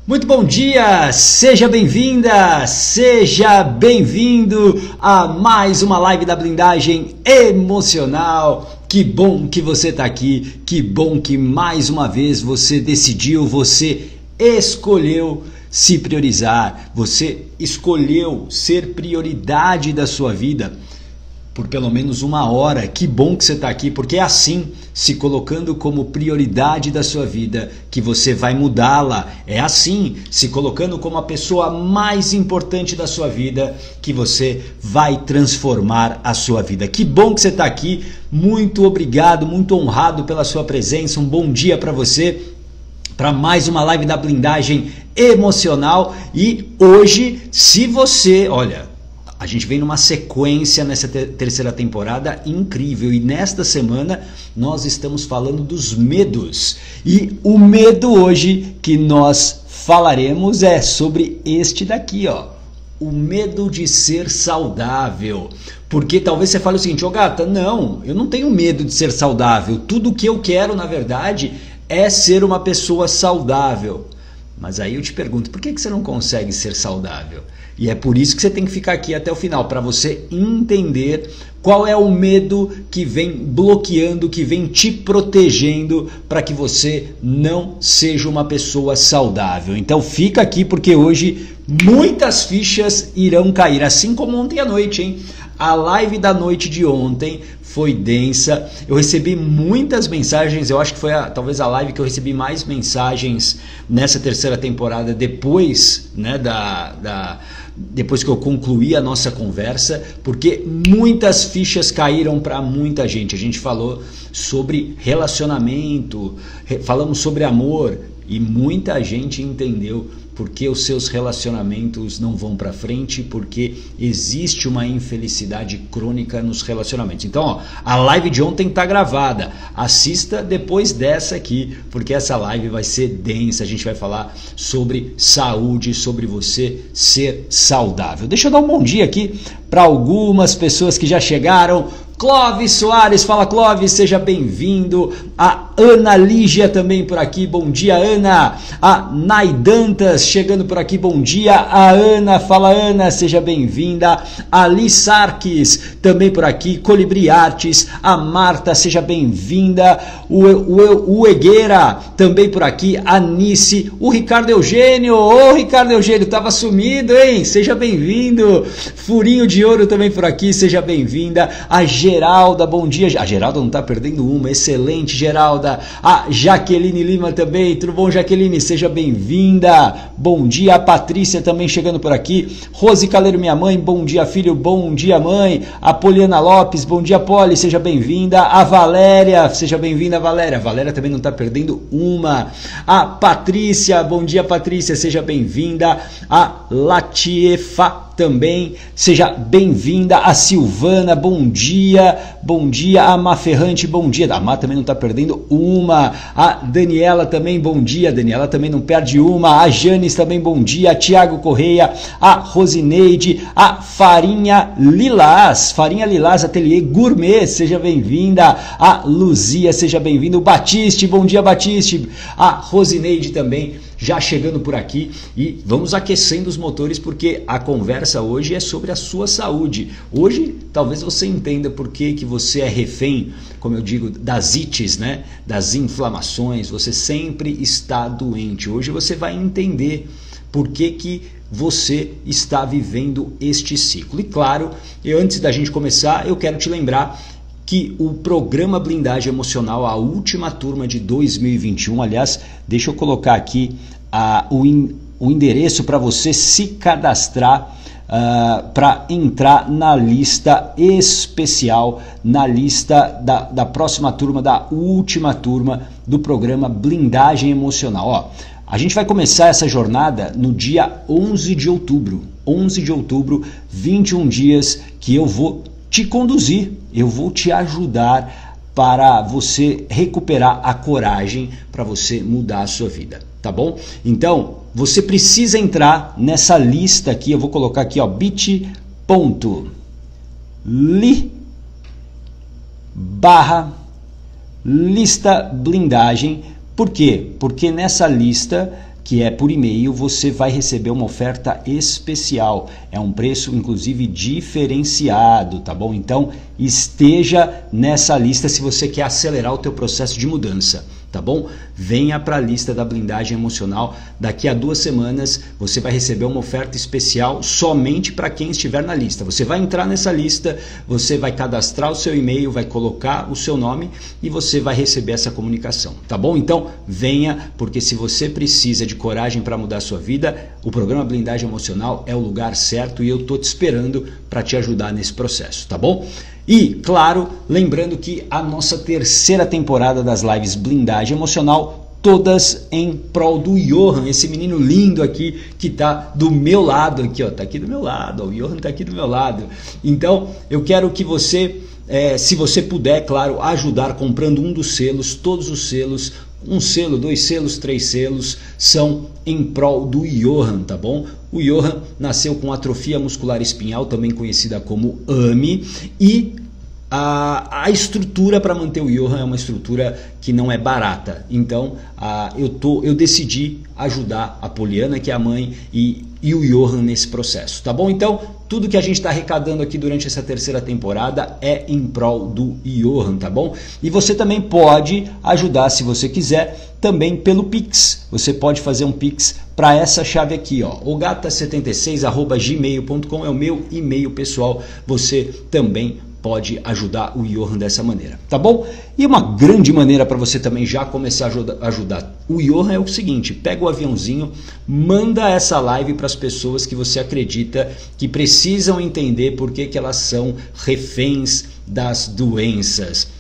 Muito bom dia, seja bem-vinda, seja bem-vindo a mais uma live da blindagem emocional. Que bom que você está aqui, que bom que mais uma vez você decidiu, você escolheu se priorizar, você escolheu ser prioridade da sua vida por pelo menos uma hora. Que bom que você está aqui, porque é assim, se colocando como prioridade da sua vida, que você vai mudá-la. É assim, se colocando como a pessoa mais importante da sua vida, que você vai transformar a sua vida. Que bom que você está aqui, muito obrigado, muito honrado pela sua presença. Um bom dia para você, para mais uma live da blindagem emocional. E hoje, se você, olha, a gente vem numa sequência nessa terceira temporada incrível, e nesta semana nós estamos falando dos medos. E o medo hoje que nós falaremos é sobre este daqui, ó, o medo de ser saudável. Porque talvez você fale o seguinte: ô gata, não, eu não tenho medo de ser saudável, tudo que eu quero na verdade é ser uma pessoa saudável. Mas aí eu te pergunto, por que você não consegue ser saudável? E é por isso que você tem que ficar aqui até o final, para você entender qual é o medo que vem bloqueando, que vem te protegendo para que você não seja uma pessoa saudável. Então fica aqui, porque hoje muitas fichas irão cair, assim como ontem à noite, hein? A live da noite de ontem foi densa, eu recebi muitas mensagens, eu acho que foi talvez a live que eu recebi mais mensagens nessa terceira temporada, depois, né, depois que eu concluí a nossa conversa, porque muitas fichas caíram para muita gente. A gente falou sobre relacionamento, falamos sobre amor, e muita gente entendeu porque os seus relacionamentos não vão para frente, porque existe uma infelicidade crônica nos relacionamentos. Então, ó, a live de ontem está gravada, assista depois dessa aqui, porque essa live vai ser densa. A gente vai falar sobre saúde, sobre você ser saudável. Deixa eu dar um bom dia aqui para algumas pessoas que já chegaram. Clóvis Soares, fala Clóvis, seja bem-vindo. A Ana Lígia também por aqui, bom dia Ana. A Naidantas chegando por aqui, bom dia. A Ana, fala Ana, seja bem-vinda. A Liz Sarques também por aqui. Colibri Artes, a Marta, seja bem-vinda. O Egueira também por aqui. A Nice, o Ricardo Eugênio, ô Ricardo Eugênio, tava sumido, hein? Seja bem-vindo. Furinho de Ouro também por aqui, seja bem-vinda. A Geralda, bom dia. A Geralda não está perdendo uma, excelente Geralda. A Jaqueline Lima também, tudo bom Jaqueline? Seja bem-vinda. Bom dia. A Patrícia também chegando por aqui. Rose Caleiro, minha mãe, bom dia filho, bom dia mãe. A Poliana Lopes, bom dia Poli, seja bem-vinda. A Valéria, seja bem-vinda Valéria. A Valéria também não está perdendo uma. A Patrícia, bom dia Patrícia, seja bem-vinda. A Latiefa também, seja bem-vinda. A Silvana, bom dia. Bom dia. A Má Ferrante, bom dia. A Má também não está perdendo uma. A Daniela também, bom dia. A Daniela também não perde uma. A Janes também, bom dia. A Tiago Correia, a Rosineide, a Farinha Lilás, Ateliê Gourmet, seja bem-vinda. A Luzia, seja bem-vinda. O Batiste, bom dia Batiste. A Rosineide também já chegando por aqui, e vamos aquecendo os motores, porque a conversa hoje é sobre a sua saúde. Hoje talvez você entenda por que você é refém, como eu digo, das ites, né? Das inflamações, você sempre está doente. Hoje você vai entender por que você está vivendo este ciclo. E claro, antes da gente começar, eu quero te lembrar que o programa Blindagem Emocional, a última turma de 2021, aliás, deixa eu colocar aqui o endereço para você se cadastrar, para entrar na lista especial, na lista da próxima turma, da última turma do programa Blindagem Emocional. Ó, a gente vai começar essa jornada no dia 11 de outubro, 21 dias que eu vou te conduzir, eu vou te ajudar para você recuperar a coragem, para você mudar a sua vida, tá bom? Então, você precisa entrar nessa lista aqui, eu vou colocar aqui, ó, bit.ly/lista blindagem. Por quê? Porque nessa lista que é por e-mail, você vai receber uma oferta especial. É um preço, inclusive, diferenciado, tá bom? Então, esteja nessa lista se você quer acelerar o teu processo de mudança, tá bom? Venha para a lista da blindagem emocional. Daqui a 2 semanas você vai receber uma oferta especial somente para quem estiver na lista. Você vai entrar nessa lista, você vai cadastrar o seu e-mail, vai colocar o seu nome e você vai receber essa comunicação, tá bom? Então venha, porque se você precisa de coragem para mudar a sua vida, o programa Blindagem Emocional é o lugar certo e eu tô te esperando para te ajudar nesse processo, tá bom? E, claro, lembrando que a nossa 3ª temporada das lives Blindagem Emocional, todas em prol do Johan, esse menino lindo aqui que tá do meu lado aqui, ó, tá aqui do meu lado, ó, o Johan tá aqui do meu lado. Então, eu quero que você, se você puder, claro, ajudar comprando um dos selos, todos os selos, 1 selo, 2 selos, 3 selos, são em prol do Johan, tá bom? O Johan nasceu com atrofia muscular espinhal, também conhecida como AME, e a estrutura para manter o Johan é uma estrutura que não é barata. Então eu decidi ajudar a Poliana, que é a mãe, e o Johan nesse processo, tá bom? Então tudo que a gente está arrecadando aqui durante essa 3ª temporada é em prol do Johan, tá bom? E você também pode ajudar, se você quiser, também pelo Pix. Você pode fazer um Pix para essa chave aqui, ó, ogata76@gmail.com é o meu e-mail pessoal. Você também pode ajudar o Johan dessa maneira, tá bom? E uma grande maneira para você também já começar a ajudar o Johan é o seguinte: pega o aviãozinho, manda essa live para as pessoas que você acredita que precisam entender por que elas são reféns das doenças.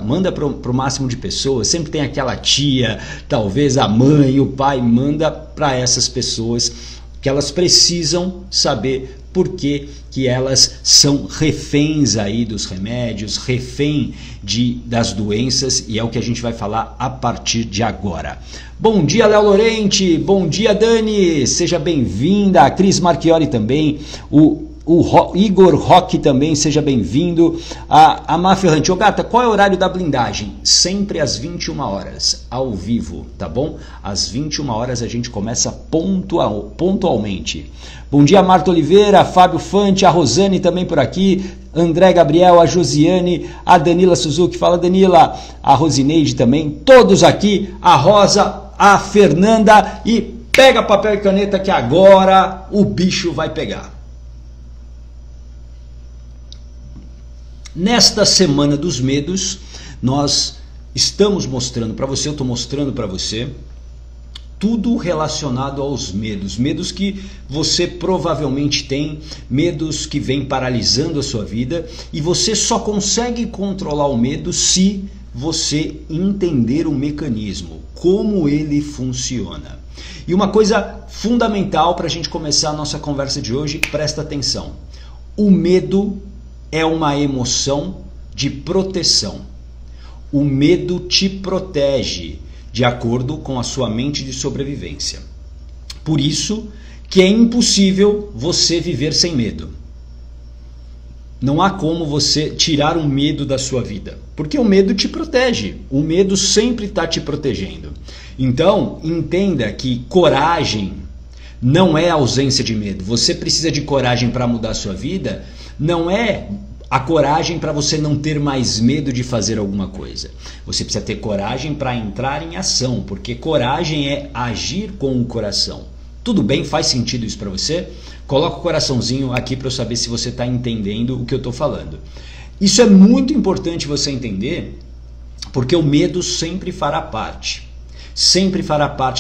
Manda para o máximo de pessoas, sempre tem aquela tia, talvez a mãe, o pai, manda para essas pessoas que elas precisam saber por que elas são reféns aí dos remédios, refém das doenças, e é o que a gente vai falar a partir de agora. Bom dia, Léo Lorente, bom dia, Dani, seja bem-vinda, a Cris Marchiori também, o Igor Roque também, seja bem-vindo. A Máfia Ferrante, ô Gata, qual é o horário da blindagem? Sempre às 21 horas, ao vivo, tá bom? Às 21 horas a gente começa pontualmente. Bom dia, Marta Oliveira, Fábio Fante, a Rosane também por aqui, André Gabriel, a Josiane, a Danila Suzuki, fala Danila, a Rosineide também, todos aqui, a Rosa, a Fernanda, e pega papel e caneta que agora o bicho vai pegar. Nesta Semana dos Medos, nós estamos mostrando para você, eu estou mostrando para você, tudo relacionado aos medos. Medos que você provavelmente tem, medos que vêm paralisando a sua vida, e você só consegue controlar o medo se você entender o mecanismo, como ele funciona. E uma coisa fundamental para a gente começar a nossa conversa de hoje, presta atenção. O medo é uma emoção de proteção. O medo te protege de acordo com a sua mente de sobrevivência. Por isso que é impossível você viver sem medo. Não há como você tirar o medo da sua vida, porque o medo te protege. O medo sempre está te protegendo. Então, entenda que coragem não é ausência de medo. Você precisa de coragem para mudar a sua vida. Não é a coragem para você não ter mais medo de fazer alguma coisa. Você precisa ter coragem para entrar em ação, porque coragem é agir com o coração. Tudo bem? Faz sentido isso para você? Coloca o coraçãozinho aqui para eu saber se você está entendendo o que eu estou falando. Isso é muito importante você entender, porque o medo sempre fará parte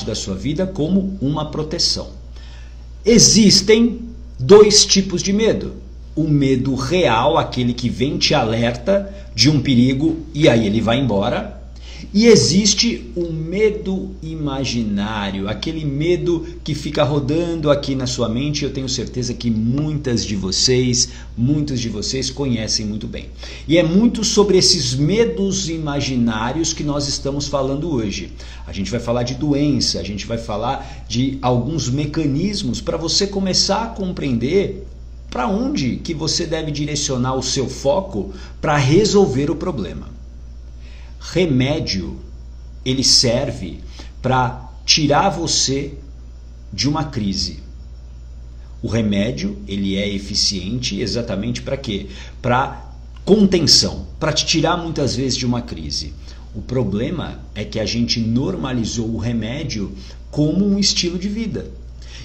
da sua vida como uma proteção. Existem 2 tipos de medo. O medo real, aquele que vem te alerta de um perigo e aí ele vai embora. E existe o medo imaginário, aquele medo que fica rodando aqui na sua mente. Eu tenho certeza que muitos de vocês conhecem muito bem. E é muito sobre esses medos imaginários que nós estamos falando hoje. A gente vai falar de doença, a gente vai falar de alguns mecanismos para você começar a compreender para onde que você deve direcionar o seu foco para resolver o problema. Remédio, ele serve para tirar você de uma crise. O remédio, ele é eficiente exatamente para quê? Para contenção, para te tirar muitas vezes de uma crise. O problema é que a gente normalizou o remédio como um estilo de vida.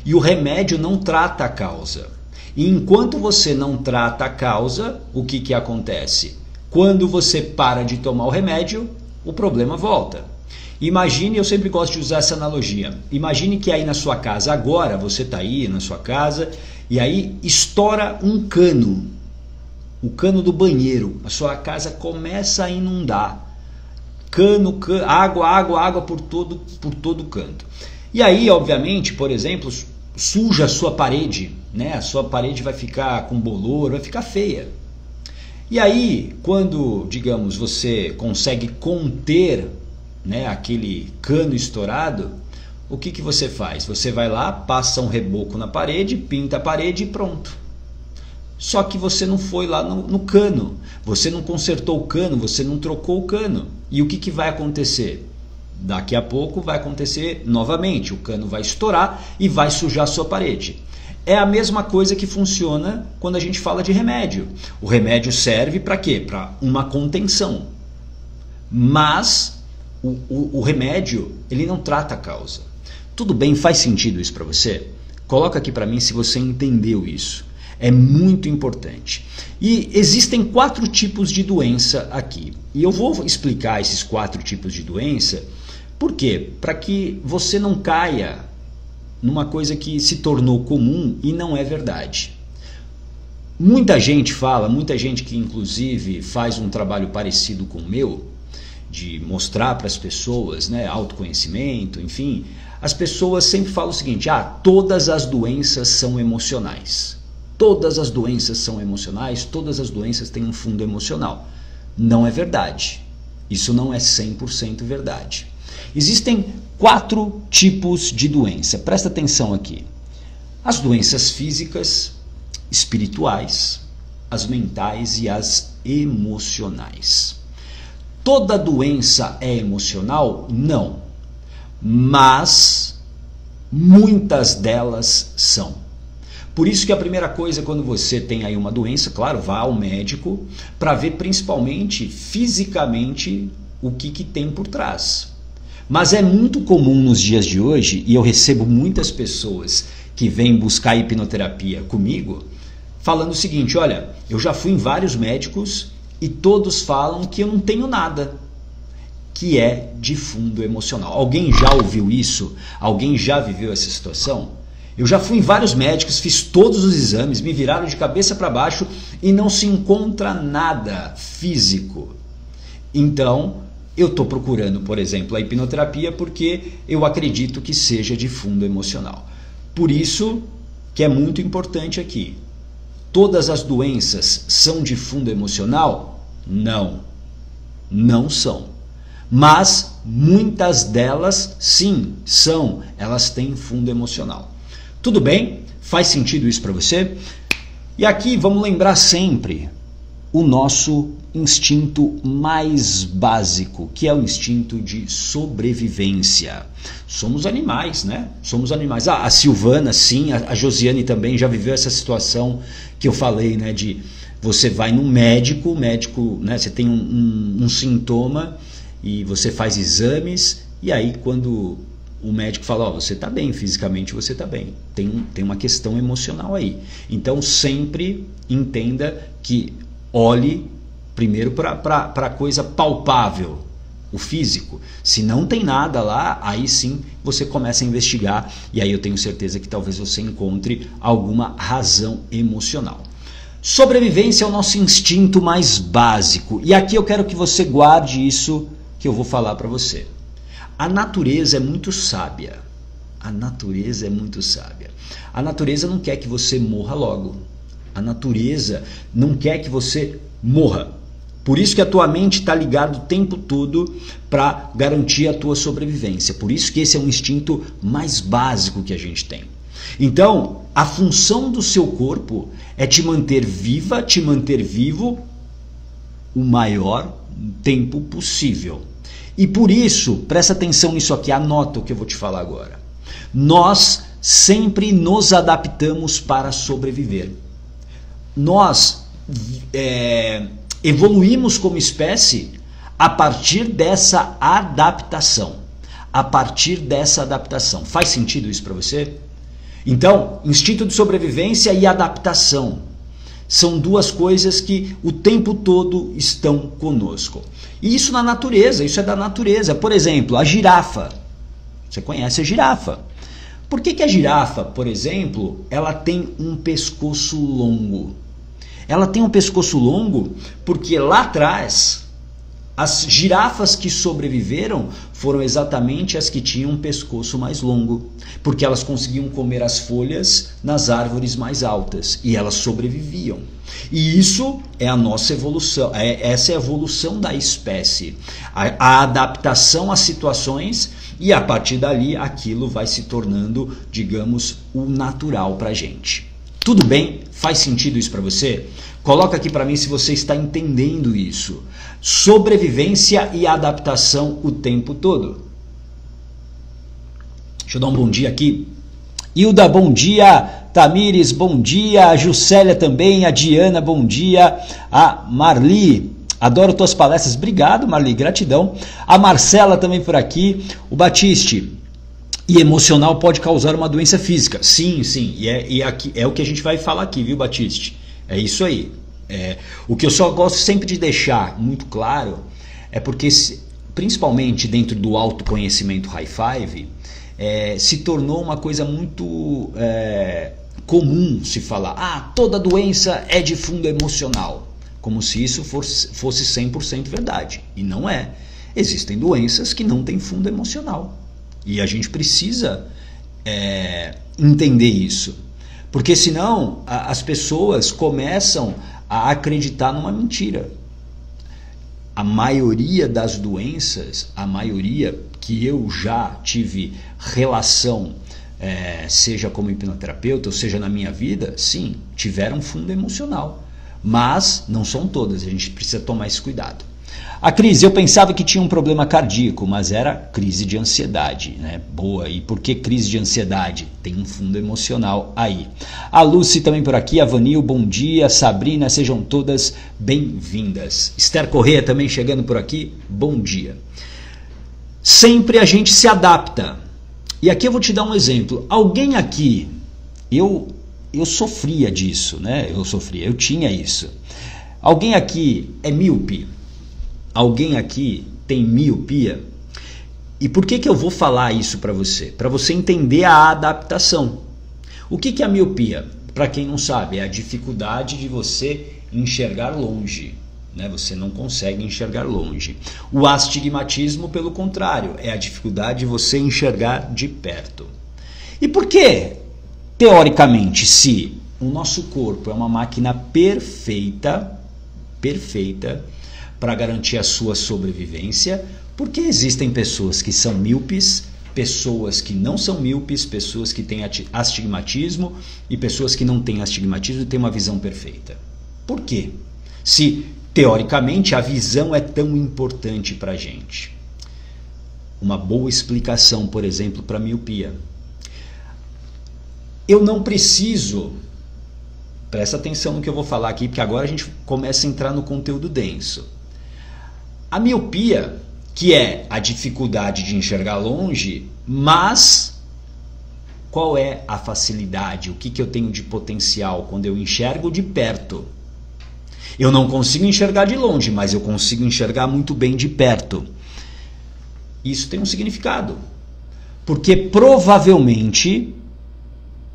E o remédio não trata a causa. E enquanto você não trata a causa, o que acontece? Quando você para de tomar o remédio, o problema volta. Imagine, eu sempre gosto de usar essa analogia, imagine que aí na sua casa, agora você está aí na sua casa e aí estoura um cano, o cano do banheiro, a sua casa começa a inundar, água por todo canto. E aí, obviamente, por exemplo, suja a sua parede, né? A sua parede vai ficar com bolor, vai ficar feia. E aí, quando, digamos, você consegue conter, né, aquele cano estourado, o que você faz? Você vai lá, passa um reboco na parede, pinta a parede e pronto. Só que você não foi lá no cano, você não consertou o cano, você não trocou o cano. E o que vai acontecer? Daqui a pouco vai acontecer novamente, o cano vai estourar e vai sujar a sua parede. É a mesma coisa que funciona quando a gente fala de remédio. O remédio serve para quê? Para uma contenção. Mas o remédio, ele não trata a causa. Tudo bem, faz sentido isso para você? Coloca aqui para mim se você entendeu isso. É muito importante. E existem 4 tipos de doença aqui. E eu vou explicar esses 4 tipos de doença. Por quê? Para que você não caia numa coisa que se tornou comum e não é verdade. Muita gente fala, muita gente que inclusive faz um trabalho parecido com o meu, de mostrar para as pessoas, né, autoconhecimento, enfim, as pessoas sempre falam o seguinte: todas as doenças são emocionais. Todas as doenças são emocionais, todas as doenças têm um fundo emocional. Não é verdade. Isso não é 100% verdade. Existem 4 tipos de doença. Presta atenção aqui. As doenças físicas, espirituais, as mentais e as emocionais. Toda doença é emocional? Não. Mas muitas delas são. Por isso que a primeira coisa, quando você tem aí uma doença, claro, vá ao médico para ver principalmente fisicamente o que tem por trás. Mas é muito comum nos dias de hoje, e eu recebo muitas pessoas que vêm buscar hipnoterapia comigo, falando o seguinte: olha, eu já fui em vários médicos e todos falam que eu não tenho nada, que é de fundo emocional. Alguém já ouviu isso? Alguém já viveu essa situação? Eu já fui em vários médicos, fiz todos os exames, me viraram de cabeça para baixo e não se encontra nada físico. Então, eu estou procurando, por exemplo, a hipnoterapia porque eu acredito que seja de fundo emocional. Por isso que é muito importante aqui. Todas as doenças são de fundo emocional? Não, não são. Mas muitas delas, sim, são. Elas têm fundo emocional. Tudo bem? Faz sentido isso para você? E aqui vamos lembrar sempre o nosso instinto mais básico, que é o instinto de sobrevivência. Somos animais, né? Somos animais. A Silvana, sim, a Josiane também já viveu essa situação que eu falei, né? De você vai num médico, o médico, né? Você tem um sintoma e você faz exames, e aí quando o médico fala: você está bem, fisicamente você está bem, tem uma questão emocional aí. Então sempre entenda que olhe primeiro para a coisa palpável, o físico. Se não tem nada lá, aí sim você começa a investigar, e aí eu tenho certeza que talvez você encontre alguma razão emocional. Sobrevivência é o nosso instinto mais básico, e aqui eu quero que você guarde isso que eu vou falar para você. A natureza é muito sábia. A natureza é muito sábia. A natureza não quer que você morra logo. A natureza não quer que você morra. Por isso que a tua mente está ligada o tempo todo para garantir a tua sobrevivência. Por isso que esse é um instinto mais básico que a gente tem. Então, a função do seu corpo é te manter viva, te manter vivo o maior tempo possível. E por isso, presta atenção nisso aqui, anota o que eu vou te falar agora. Nós sempre nos adaptamos para sobreviver. Nós evoluímos como espécie a partir dessa adaptação. A partir dessa adaptação. Faz sentido isso para você? Então, instinto de sobrevivência e adaptação são duas coisas que o tempo todo estão conosco. E isso na natureza, isso é da natureza. Por exemplo, a girafa. Você conhece a girafa. Por que a girafa, por exemplo, ela tem um pescoço longo? Ela tem um pescoço longo porque lá atrás as girafas que sobreviveram foram exatamente as que tinham um pescoço mais longo, porque elas conseguiam comer as folhas nas árvores mais altas e elas sobreviviam. E isso é a nossa evolução, essa é a evolução da espécie, a adaptação às situações, e a partir dali aquilo vai se tornando, digamos, o natural para a gente. Tudo bem? Faz sentido isso para você? Coloca aqui para mim se você está entendendo isso. Sobrevivência e adaptação o tempo todo. Deixa eu dar um bom dia aqui. Hilda, bom dia. Tamires, bom dia. A Juscelia também. A Diana, bom dia. A Marli, adoro tuas palestras. Obrigado, Marli, gratidão. A Marcela também por aqui. O Batiste, e emocional pode causar uma doença física. Sim, sim. E aqui, é o que a gente vai falar aqui, viu, Batiste? É isso aí. O que eu só gosto sempre de deixar muito claro é porque, principalmente dentro do autoconhecimento high five, se tornou uma coisa muito comum se falar: toda doença é de fundo emocional, como se isso fosse 100% verdade. E não é. Existem doenças que não têm fundo emocional. E a gente precisa entender isso. Porque senão as pessoas começam a acreditar numa mentira. A maioria das doenças, a maioria que eu já tive relação, seja como hipnoterapeuta ou seja na minha vida, sim, tiveram fundo emocional. Mas não são todas, a gente precisa tomar esse cuidado. A Cris, eu pensava que tinha um problema cardíaco, mas era crise de ansiedade, né? Boa, e por que crise de ansiedade? Tem um fundo emocional aí. A Lucy também por aqui, a Vanil, bom dia. Sabrina, sejam todas bem-vindas. Esther Corrêa também chegando por aqui, bom dia. Sempre a gente se adapta. E aqui eu vou te dar um exemplo. Alguém aqui, eu sofria disso, né? Eu tinha isso. Alguém aqui é míope? Alguém aqui tem miopia? E por que eu vou falar isso para você? Para você entender a adaptação. O que é a miopia? Para quem não sabe, é a dificuldade de você enxergar longe, né? Você não consegue enxergar longe. O astigmatismo, pelo contrário, é a dificuldade de você enxergar de perto. E por que, teoricamente, se o nosso corpo é uma máquina perfeita, para garantir a sua sobrevivência, porque existem pessoas que são míopes, pessoas que não são míopes, pessoas que têm astigmatismo e pessoas que não têm astigmatismo e têm uma visão perfeita. Por quê? Se, teoricamente, a visão é tão importante para a gente. Uma boa explicação, por exemplo, para a miopia. Eu não preciso... Presta atenção no que eu vou falar aqui, porque agora a gente começa a entrar no conteúdo denso. A miopia, que é a dificuldade de enxergar longe, mas qual é a facilidade? O que eu tenho de potencial quando eu enxergo de perto? Eu não consigo enxergar de longe, mas eu consigo enxergar muito bem de perto. Isso tem um significado. Porque provavelmente,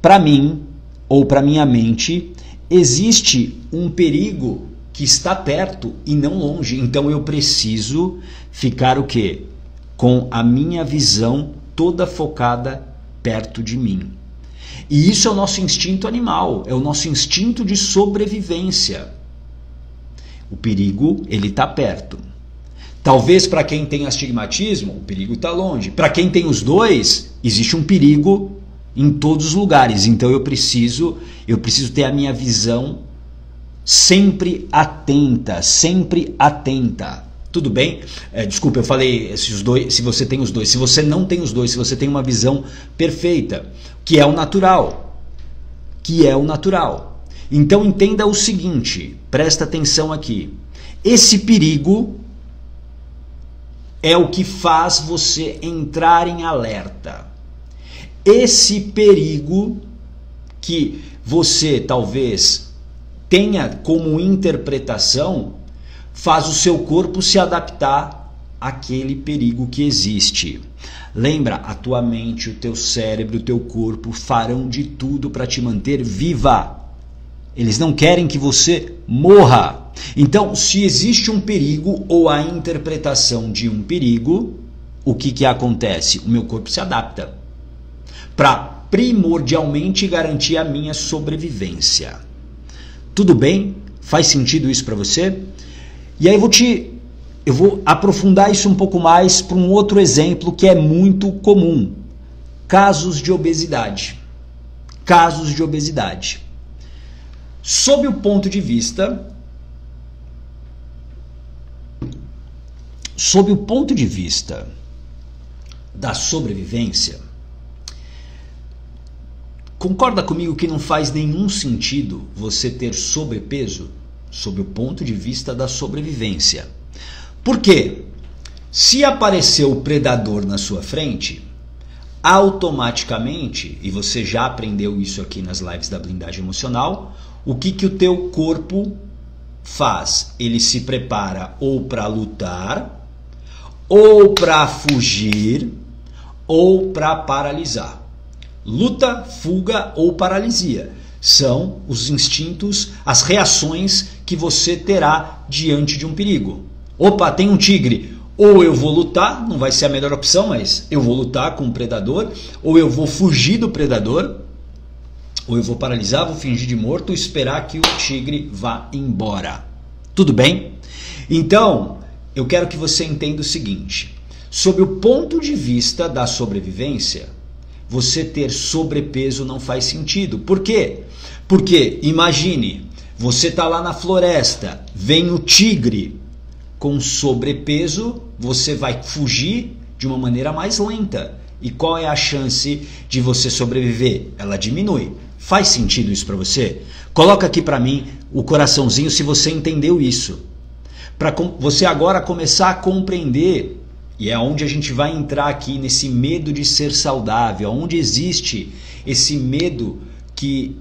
para mim, ou para minha mente, existe um perigo que está perto e não longe. Então eu preciso ficar o quê? Com a minha visão toda focada perto de mim. E isso é o nosso instinto animal, é o nosso instinto de sobrevivência. O perigo, ele está perto. Talvez para quem tem astigmatismo, o perigo está longe. Para quem tem os dois, existe um perigo em todos os lugares. Então eu preciso ter a minha visão sempre atenta, sempre atenta. Tudo bem? Desculpa, eu falei esses dois, se você tem os dois. Se você não tem os dois, se você tem uma visão perfeita, que é o natural. Que é o natural. Então entenda o seguinte, presta atenção aqui. Esse perigo é o que faz você entrar em alerta. Esse perigo que você talvez tenha como interpretação faz o seu corpo se adaptar àquele perigo que existe. Lembra, a tua mente, o teu cérebro, o teu corpo farão de tudo para te manter viva. Eles não querem que você morra. Então, se existe um perigo ou a interpretação de um perigo, o que acontece? O meu corpo se adapta para primordialmente garantir a minha sobrevivência. Tudo bem? Faz sentido isso para você? E aí eu vou aprofundar isso um pouco mais para um outro exemplo que é muito comum. Casos de obesidade. Casos de obesidade. Sob o ponto de vista da sobrevivência, concorda comigo que não faz nenhum sentido você ter sobrepeso sob o ponto de vista da sobrevivência? Por quê? Se aparecer o predador na sua frente, automaticamente, e você já aprendeu isso aqui nas lives da blindagem emocional, o que o teu corpo faz? Ele se prepara ou para lutar, ou para fugir, ou para paralisar. Luta, fuga ou paralisia são os instintos, as reações que você terá diante de um perigo. Opa, tem um tigre. Ou eu vou lutar, não vai ser a melhor opção, mas eu vou lutar com o predador, ou eu vou fugir do predador, ou eu vou paralisar, vou fingir de morto e esperar que o tigre vá embora. Tudo bem? Então, eu quero que você entenda o seguinte. Sob o ponto de vista da sobrevivência, você ter sobrepeso não faz sentido. Por quê? Porque, imagine, você está lá na floresta, vem o tigre. Com sobrepeso, você vai fugir de uma maneira mais lenta. E qual é a chance de você sobreviver? Ela diminui. Faz sentido isso para você? Coloca aqui para mim o coraçãozinho se você entendeu isso. Para você agora começar a compreender, e é onde a gente vai entrar aqui nesse medo de ser saudável, onde existe esse medo que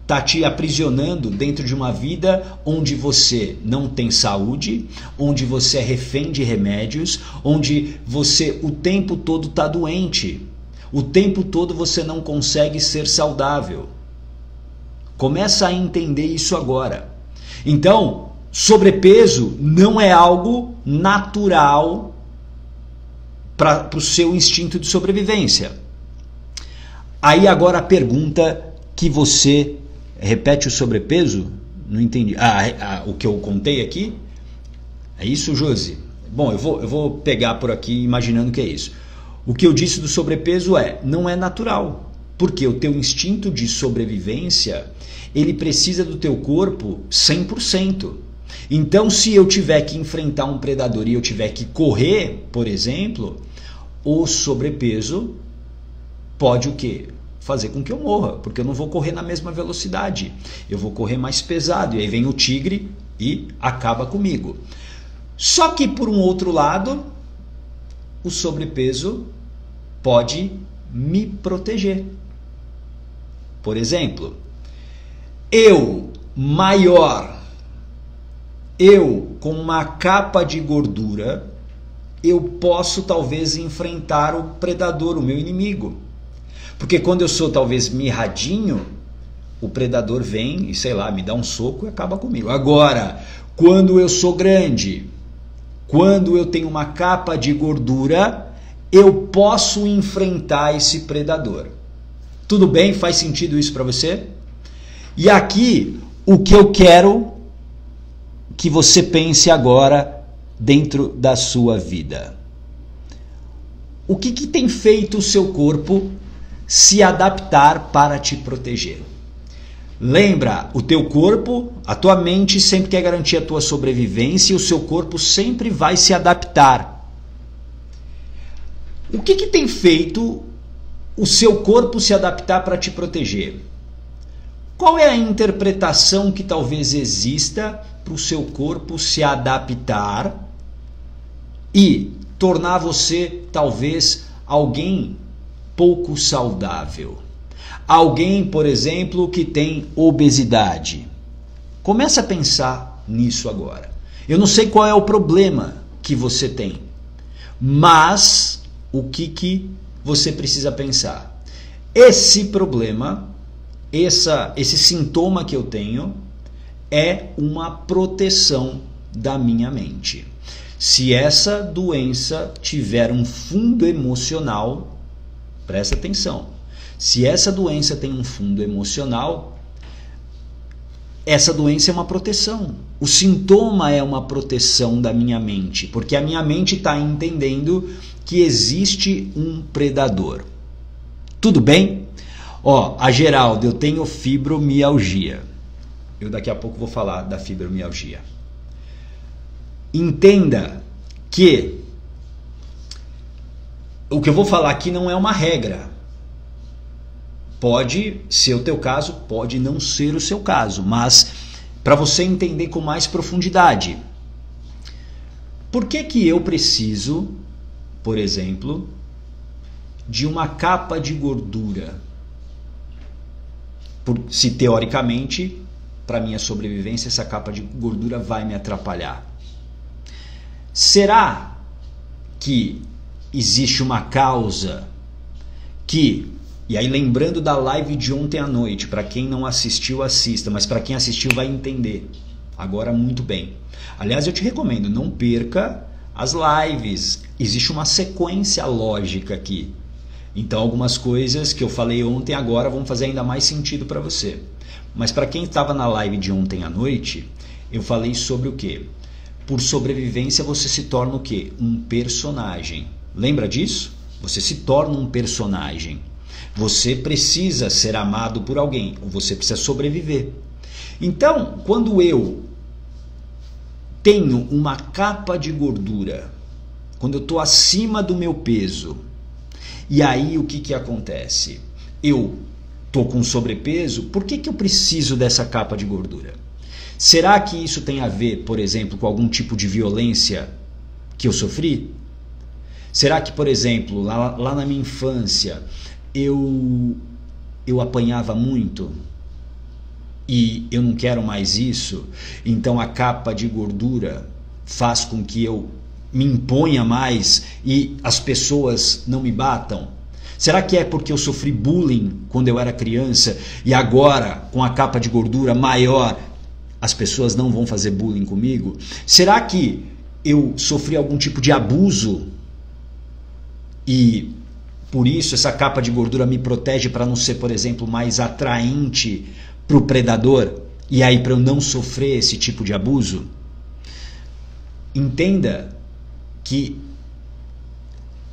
está te aprisionando dentro de uma vida onde você não tem saúde, onde você é refém de remédios, onde você o tempo todo está doente, o tempo todo você não consegue ser saudável. Começa a entender isso agora. Então, sobrepeso não é algo natural para o seu instinto de sobrevivência. Aí agora a pergunta que você... Repete o sobrepeso? Não entendi. O que eu contei aqui? É isso, Josi? Bom, eu vou pegar por aqui imaginando que é isso. O que eu disse do sobrepeso não é natural. Porque o teu instinto de sobrevivência, ele precisa do teu corpo 100%. Então, se eu tiver que enfrentar um predador e eu tiver que correr, por exemplo, o sobrepeso pode o quê? Fazer com que eu morra, porque eu não vou correr na mesma velocidade, eu vou correr mais pesado, e aí vem o tigre e acaba comigo. Só que por um outro lado, o sobrepeso pode me proteger. Por exemplo, eu maior, eu com uma capa de gordura, eu posso talvez enfrentar o predador, o meu inimigo. Porque quando eu sou talvez mirradinho, o predador vem e, sei lá, me dá um soco e acaba comigo. Agora, quando eu sou grande, quando eu tenho uma capa de gordura, eu posso enfrentar esse predador. Tudo bem? Faz sentido isso para você? E aqui, o que eu quero que você pense agora dentro da sua vida. O que tem feito o seu corpo se adaptar para te proteger? Lembra, o teu corpo, a tua mente sempre quer garantir a tua sobrevivência e o seu corpo sempre vai se adaptar. O que tem feito o seu corpo se adaptar para te proteger? Qual é a interpretação que talvez exista para o seu corpo se adaptar e tornar você talvez alguém pouco saudável? Alguém, por exemplo, que tem obesidade. Começa a pensar nisso agora. Eu não sei qual é o problema que você tem, mas o que você precisa pensar? Esse problema, esse sintoma que eu tenho é uma proteção da minha mente. Se essa doença tiver um fundo emocional, presta atenção. Se essa doença tem um fundo emocional, essa doença é uma proteção. O sintoma é uma proteção da minha mente, porque a minha mente está entendendo que existe um predador. Tudo bem? Ó, a Geraldo, eu tenho fibromialgia. Eu daqui a pouco vou falar da fibromialgia. Entenda que o que eu vou falar aqui não é uma regra. Pode ser o teu caso, pode não ser o seu caso, mas para você entender com mais profundidade. Por que eu preciso, por exemplo, de uma capa de gordura? Se teoricamente, para minha sobrevivência, essa capa de gordura vai me atrapalhar. Será que existe uma causa que... E aí, lembrando da live de ontem à noite, para quem não assistiu, assista, mas para quem assistiu vai entender agora muito bem. Aliás, eu te recomendo, não perca as lives, existe uma sequência lógica aqui. Então, algumas coisas que eu falei ontem agora vão fazer ainda mais sentido para você. Mas para quem estava na live de ontem à noite, eu falei sobre o quê? Por sobrevivência você se torna o quê? Um personagem. Lembra disso? Você se torna um personagem. Você precisa ser amado por alguém, ou você precisa sobreviver. Então, quando eu tenho uma capa de gordura, quando eu estou acima do meu peso, e aí o que acontece? Eu estou com sobrepeso, por que eu preciso dessa capa de gordura? Será que isso tem a ver, por exemplo, com algum tipo de violência que eu sofri? Será que, por exemplo, lá na minha infância, eu apanhava muito e eu não quero mais isso, então a capa de gordura faz com que eu me imponha mais e as pessoas não me batam? Será que é porque eu sofri bullying quando eu era criança e agora, com a capa de gordura maior, as pessoas não vão fazer bullying comigo? Será que eu sofri algum tipo de abuso e por isso essa capa de gordura me protege para não ser, por exemplo, mais atraente para o predador e aí para eu não sofrer esse tipo de abuso? Entenda que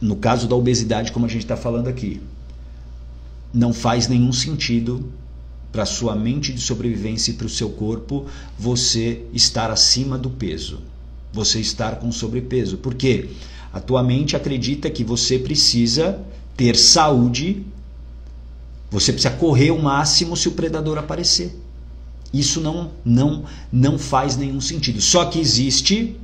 no caso da obesidade, como a gente está falando aqui, não faz nenhum sentido para a sua mente de sobrevivência e para o seu corpo você estar acima do peso, você estar com sobrepeso. Por quê? A tua mente acredita que você precisa ter saúde, você precisa correr o máximo se o predador aparecer. Isso não faz nenhum sentido. Só que existe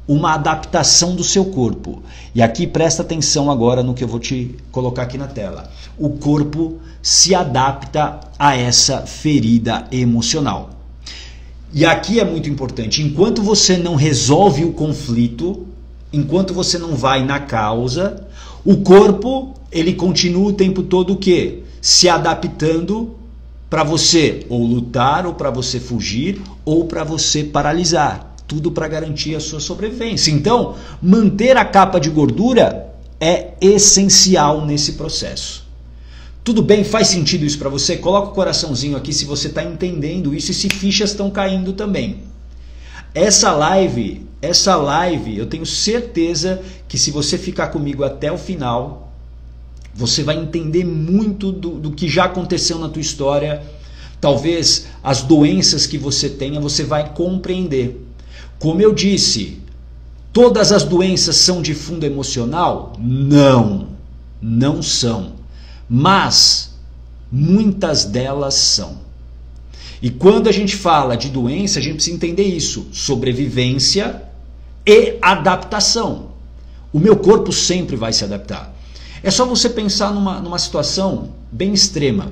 uma adaptação do seu corpo. E aqui presta atenção agora no que eu vou te colocar aqui na tela. O corpo se adapta a essa ferida emocional. E aqui é muito importante, enquanto você não resolve o conflito, enquanto você não vai na causa, o corpo, ele continua o tempo todo o quê? Se adaptando para você ou lutar, ou para você fugir, ou para você paralisar. Tudo para garantir a sua sobrevivência. Então, manter a capa de gordura é essencial nesse processo. Tudo bem? Faz sentido isso para você? Coloca o coraçãozinho aqui se você está entendendo isso e se fichas estão caindo também. Essa live, eu tenho certeza que se você ficar comigo até o final, você vai entender muito do que já aconteceu na tua história, talvez as doenças que você tenha, você vai compreender. Como eu disse, todas as doenças são de fundo emocional? Não, não são. Mas muitas delas são. E quando a gente fala de doença, a gente precisa entender isso: sobrevivência e adaptação. O meu corpo sempre vai se adaptar. É só você pensar numa situação bem extrema.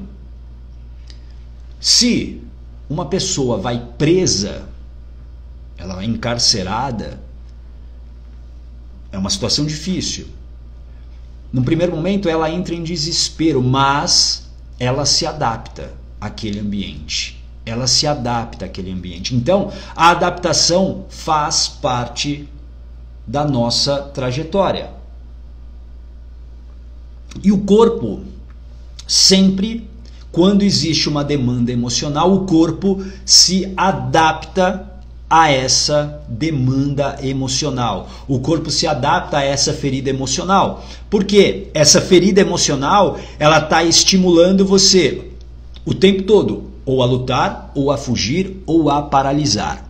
Se uma pessoa vai presa, ela vai encarcerada, é uma situação difícil. No primeiro momento ela entra em desespero, mas ela se adapta àquele ambiente. Ela se adapta àquele ambiente. Então, a adaptação faz parte da nossa trajetória. E o corpo, sempre, quando existe uma demanda emocional, o corpo se adapta a essa demanda emocional. O corpo se adapta a essa ferida emocional. Por quê? Essa ferida emocional, ela está estimulando você o tempo todo, ou a lutar, ou a fugir, ou a paralisar.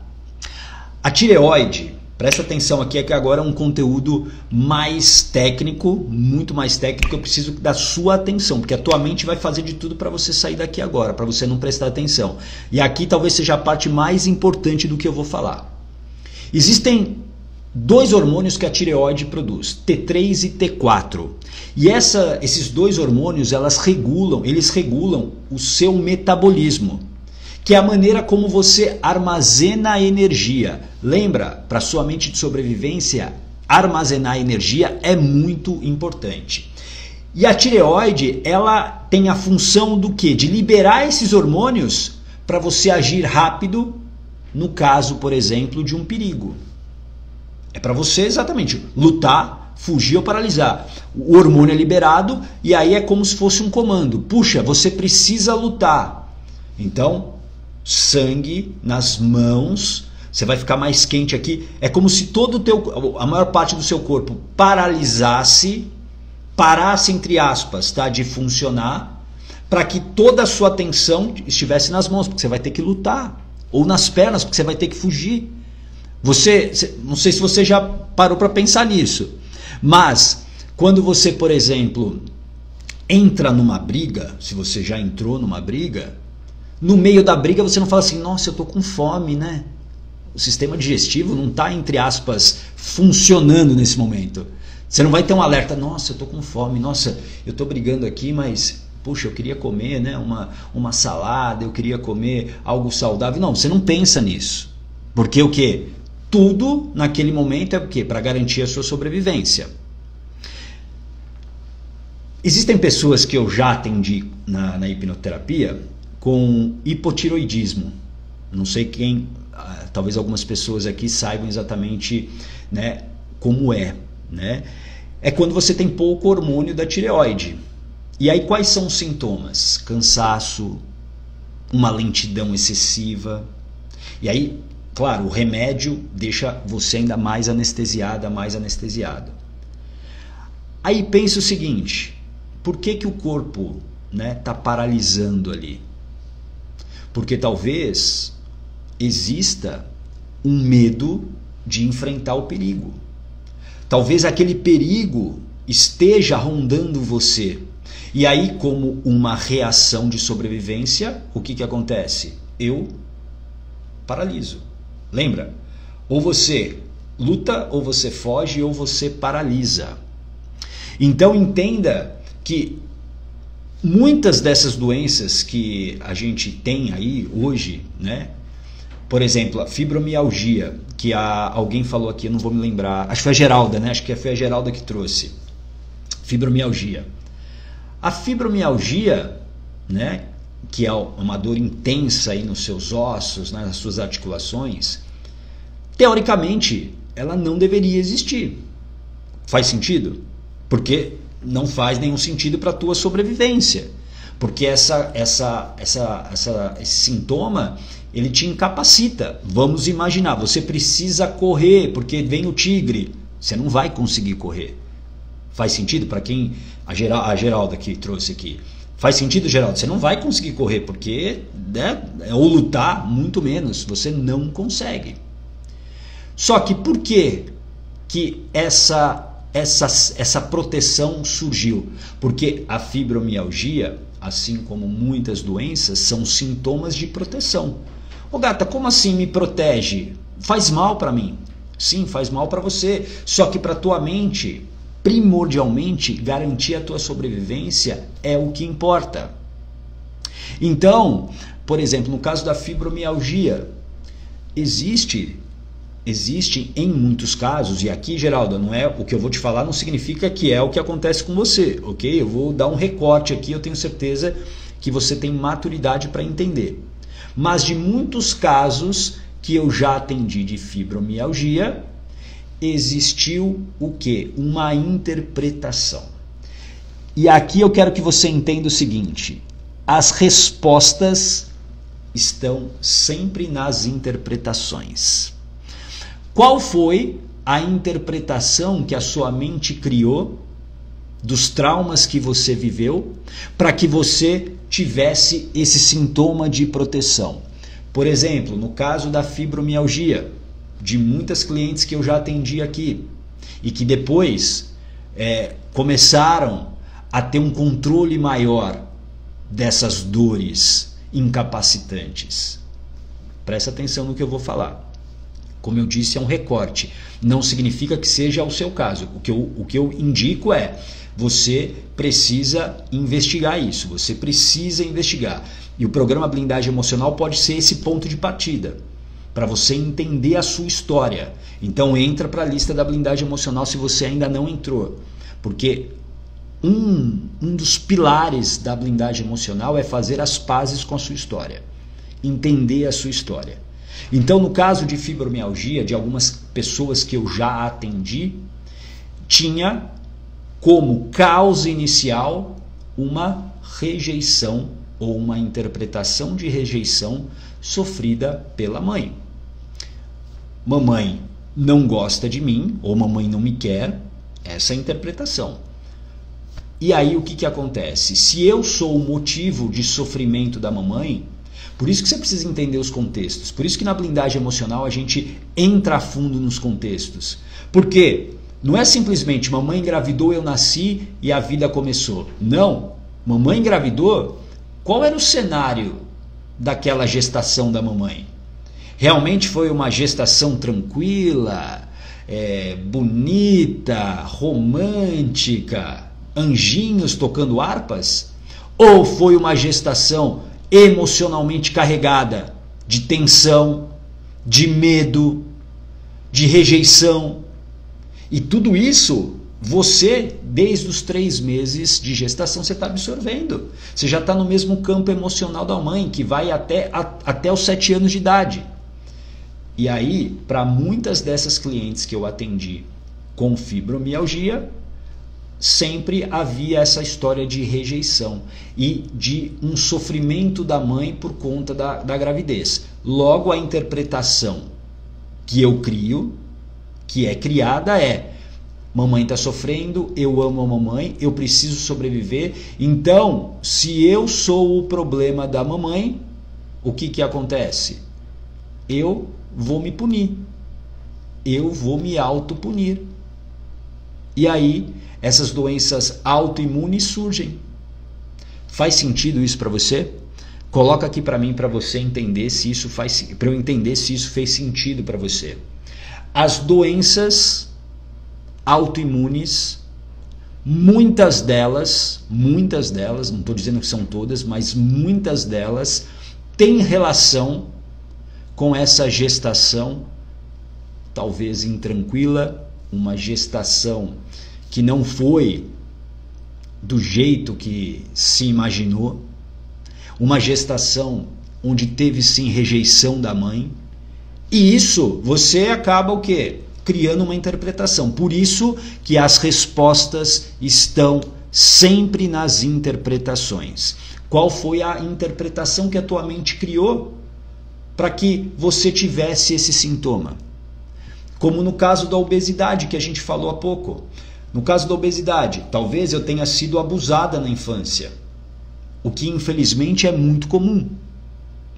A tireoide, presta atenção aqui, é que agora é um conteúdo mais técnico, muito mais técnico, eu preciso da sua atenção, porque a tua mente vai fazer de tudo para você sair daqui agora, para você não prestar atenção. E aqui talvez seja a parte mais importante do que eu vou falar. Existem dois hormônios que a tireoide produz, T3 e T4. E esses dois hormônios, eles regulam o seu metabolismo, que é a maneira como você armazena energia. Lembra, para sua mente de sobrevivência, armazenar energia é muito importante. E a tireoide, ela tem a função do quê? De liberar esses hormônios para você agir rápido no caso, por exemplo, de um perigo. É para você exatamente lutar, fugir ou paralisar. O hormônio é liberado e aí é como se fosse um comando. Puxa, você precisa lutar. Então, sangue nas mãos, você vai ficar mais quente aqui. É como se a maior parte do seu corpo parasse entre aspas, tá, de funcionar, para que toda a sua atenção estivesse nas mãos, porque você vai ter que lutar, ou nas pernas, porque você vai ter que fugir. Não sei se você já parou para pensar nisso, mas quando você, por exemplo, entra numa briga, se você já entrou numa briga, no meio da briga você não fala assim, nossa, eu tô com fome, né? O sistema digestivo não está, entre aspas, funcionando nesse momento. Você não vai ter um alerta, nossa, eu tô com fome, nossa, eu tô brigando aqui, mas, puxa, eu queria comer, né, uma salada, eu queria comer algo saudável. Não, você não pensa nisso. Porque o quê? Tudo naquele momento é o quê? Para garantir a sua sobrevivência. Existem pessoas que eu já atendi na hipnoterapia com hipotiroidismo. Não sei quem, talvez algumas pessoas aqui saibam exatamente, né, como é. Né? É quando você tem pouco hormônio da tireoide. E aí quais são os sintomas? Cansaço, uma lentidão excessiva. E aí, claro, o remédio deixa você ainda mais anestesiada, mais anestesiado. Aí pensa o seguinte, por que o corpo, né, tá paralisando ali? Porque talvez exista um medo de enfrentar o perigo. Talvez aquele perigo esteja rondando você. E aí, como uma reação de sobrevivência, o que acontece? Eu paraliso. Lembra? Ou você luta, ou você foge, ou você paralisa. Então entenda que muitas dessas doenças que a gente tem aí hoje, né? Por exemplo, a fibromialgia, que alguém falou aqui, eu não vou me lembrar, acho que foi a Geralda, né? Acho que foi a Geralda que trouxe. Fibromialgia. A fibromialgia, né, que é uma dor intensa aí nos seus ossos, nas suas articulações, teoricamente, ela não deveria existir. Faz sentido? Porque não faz nenhum sentido para a tua sobrevivência. Porque esse sintoma, ele te incapacita. Vamos imaginar, você precisa correr porque vem o tigre. Você não vai conseguir correr. Faz sentido para quem? A Geralda que trouxe aqui. Faz sentido, Geraldo? Você não vai conseguir correr, porque, né, ou lutar, muito menos, você não consegue. Só que por que essa proteção surgiu? Porque a fibromialgia, assim como muitas doenças, são sintomas de proteção. Ô gata, como assim me protege? Faz mal para mim. Sim, faz mal para você. Só que para tua mente, primordialmente, garantir a tua sobrevivência é o que importa. Então, por exemplo, no caso da fibromialgia, existe em muitos casos, e aqui, Geraldo, não é o que eu vou te falar, não significa que é o que acontece com você, ok? Eu vou dar um recorte aqui, eu tenho certeza que você tem maturidade para entender. Mas de muitos casos que eu já atendi de fibromialgia, existiu o quê? Uma interpretação. E aqui eu quero que você entenda o seguinte: as respostas estão sempre nas interpretações. Qual foi a interpretação que a sua mente criou dos traumas que você viveu para que você tivesse esse sintoma de proteção? Por exemplo, no caso da fibromialgia, de muitas clientes que eu já atendi aqui e que depois começaram a ter um controle maior dessas dores incapacitantes. Presta atenção no que eu vou falar. Como eu disse, é um recorte. Não significa que seja o seu caso. O que eu indico é: você precisa investigar isso. Você precisa investigar. E o programa Blindagem Emocional pode ser esse ponto de partida para você entender a sua história. Então entra para a lista da blindagem emocional se você ainda não entrou. Porque um dos pilares da blindagem emocional é fazer as pazes com a sua história. Entender a sua história. Então, no caso de fibromialgia, de algumas pessoas que eu já atendi, tinha como causa inicial uma rejeição ou uma interpretação de rejeição sofrida pela mãe. Mamãe não gosta de mim, ou mamãe não me quer, essa é a interpretação. E aí o que acontece? Se eu sou o motivo de sofrimento da mamãe, por isso que você precisa entender os contextos, por isso que na blindagem emocional a gente entra a fundo nos contextos. Porque não é simplesmente mamãe engravidou, eu nasci e a vida começou. Não, mamãe engravidou, qual era o cenário daquela gestação da mamãe? Realmente foi uma gestação tranquila, bonita, romântica, anjinhos tocando harpas? Ou foi uma gestação emocionalmente carregada de tensão, de medo, de rejeição? E tudo isso, você, desde os 3 meses de gestação, você está absorvendo. Você já está no mesmo campo emocional da mãe, que vai até os 7 anos de idade. E aí, para muitas dessas clientes que eu atendi com fibromialgia, sempre havia essa história de rejeição e de um sofrimento da mãe por conta da gravidez. Logo, a interpretação que eu crio, que é criada, é: mamãe está sofrendo, eu amo a mamãe, eu preciso sobreviver. Então, se eu sou o problema da mamãe, o que acontece? Eu vou me punir, eu vou me autopunir. E aí, essas doenças autoimunes surgem. Faz sentido isso para você? Coloca aqui para mim, para você entender se isso para eu entender se isso fez sentido para você. As doenças autoimunes, muitas delas, não estou dizendo que são todas, mas muitas delas têm relação com essa gestação, talvez intranquila, uma gestação que não foi do jeito que se imaginou, uma gestação onde teve sim rejeição da mãe, e isso você acaba o quê? Criando uma interpretação. Por isso que as respostas estão sempre nas interpretações. Qual foi a interpretação que a tua mente criou para que você tivesse esse sintoma? Como no caso da obesidade que a gente falou há pouco. No caso da obesidade, talvez eu tenha sido abusada na infância. o que infelizmente é muito comum.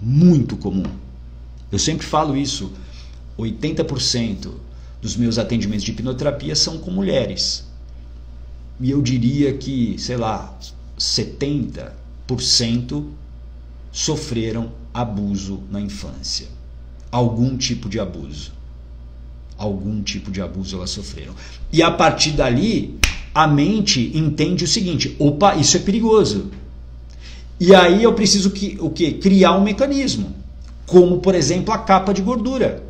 Muito comum. Eu sempre falo isso, 80% dos meus atendimentos de hipnoterapia são com mulheres. E eu diria que, sei lá, 70% sofreram abuso na infância. Algum tipo de abuso. Algum tipo de abuso elas sofreram. E a partir dali, a mente entende o seguinte: opa, isso é perigoso. E aí eu preciso o quê? Criar um mecanismo. Como, por exemplo, a capa de gordura.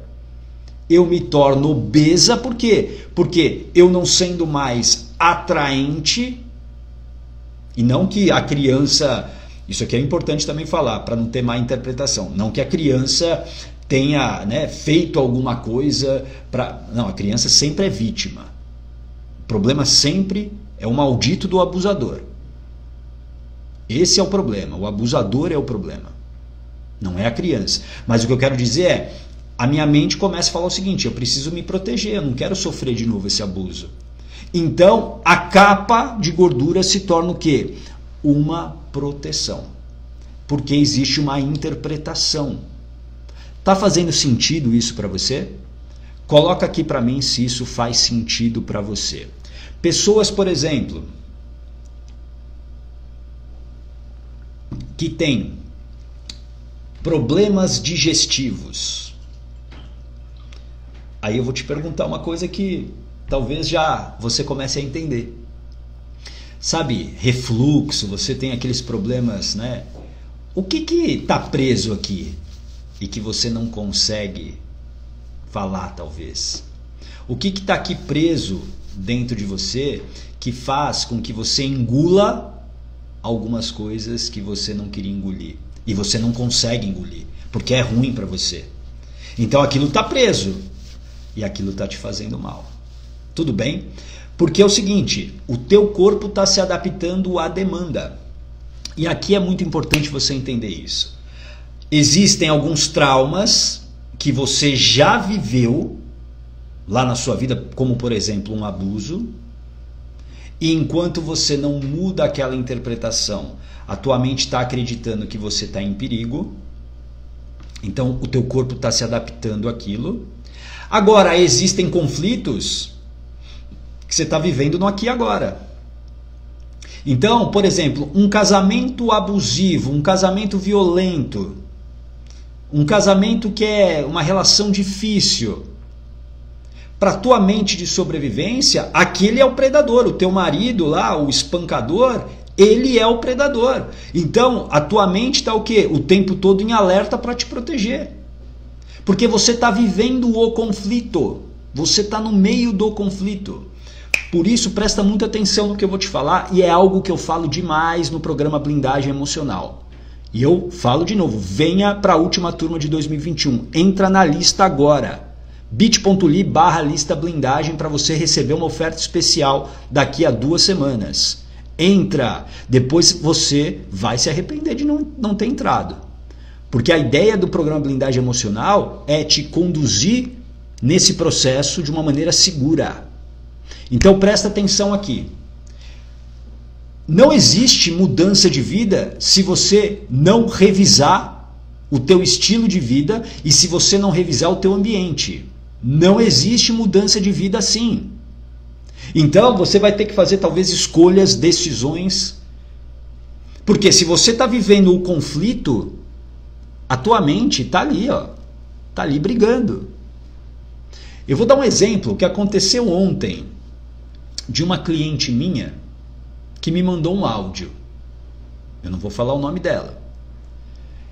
Eu me torno obesa por quê? Porque eu não sendo mais atraente, e não que a criança, isso aqui é importante também falar, para não ter má interpretação, não que a criança tenha, né, feito alguma coisa para... Não, a criança sempre é vítima. O problema sempre é o maldito do abusador. Esse é o problema, o abusador é o problema, não é a criança. Mas o que eu quero dizer é, a minha mente começa a falar o seguinte: eu preciso me proteger, eu não quero sofrer de novo esse abuso. Então a capa de gordura se torna o quê? Uma proteção. Porque existe uma interpretação. Tá fazendo sentido isso para você? Coloca aqui para mim se isso faz sentido para você. Pessoas, por exemplo, que têm problemas digestivos. Aí eu vou te perguntar uma coisa que talvez já você comece a entender. Sabe, refluxo, você tem aqueles problemas, né? O que está preso aqui e que você não consegue falar, talvez? O que está aqui preso dentro de você que faz com que você engula algumas coisas que você não queria engolir e você não consegue engolir porque é ruim para você? Então aquilo está preso e aquilo está te fazendo mal. Tudo bem? Porque é o seguinte, o teu corpo está se adaptando à demanda. E aqui é muito importante você entender isso. Existem alguns traumas que você já viveu lá na sua vida, como por exemplo um abuso, e enquanto você não muda aquela interpretação, a tua mente está acreditando que você está em perigo, então o teu corpo está se adaptando àquilo. Agora, existem conflitos que você está vivendo no aqui e agora. Então, por exemplo, um casamento abusivo, um casamento violento, um casamento que é uma relação difícil, para a tua mente de sobrevivência, aquele é o predador. O teu marido lá, o espancador, ele é o predador. Então, a tua mente está o quê? O tempo todo em alerta para te proteger. Porque você está vivendo o conflito. Você está no meio do conflito. Por isso, presta muita atenção no que eu vou te falar, e é algo que eu falo demais no programa Blindagem Emocional. E eu falo de novo, venha para a última turma de 2021. Entra na lista agora. bit.ly/lista blindagem para você receber uma oferta especial daqui a 2 semanas. Entra, depois você vai se arrepender de não ter entrado. Porque a ideia do programa Blindagem Emocional é te conduzir nesse processo de uma maneira segura. Então presta atenção aqui. Não existe mudança de vida se você não revisar o teu estilo de vida e se você não revisar o teu ambiente. Não existe mudança de vida assim. Então você vai ter que fazer talvez escolhas, decisões. Porque se você está vivendo o conflito, a tua mente está ali, ó, está ali brigando. Eu vou dar um exemplo que aconteceu ontem de uma cliente minha que me mandou um áudio. Eu não vou falar o nome dela.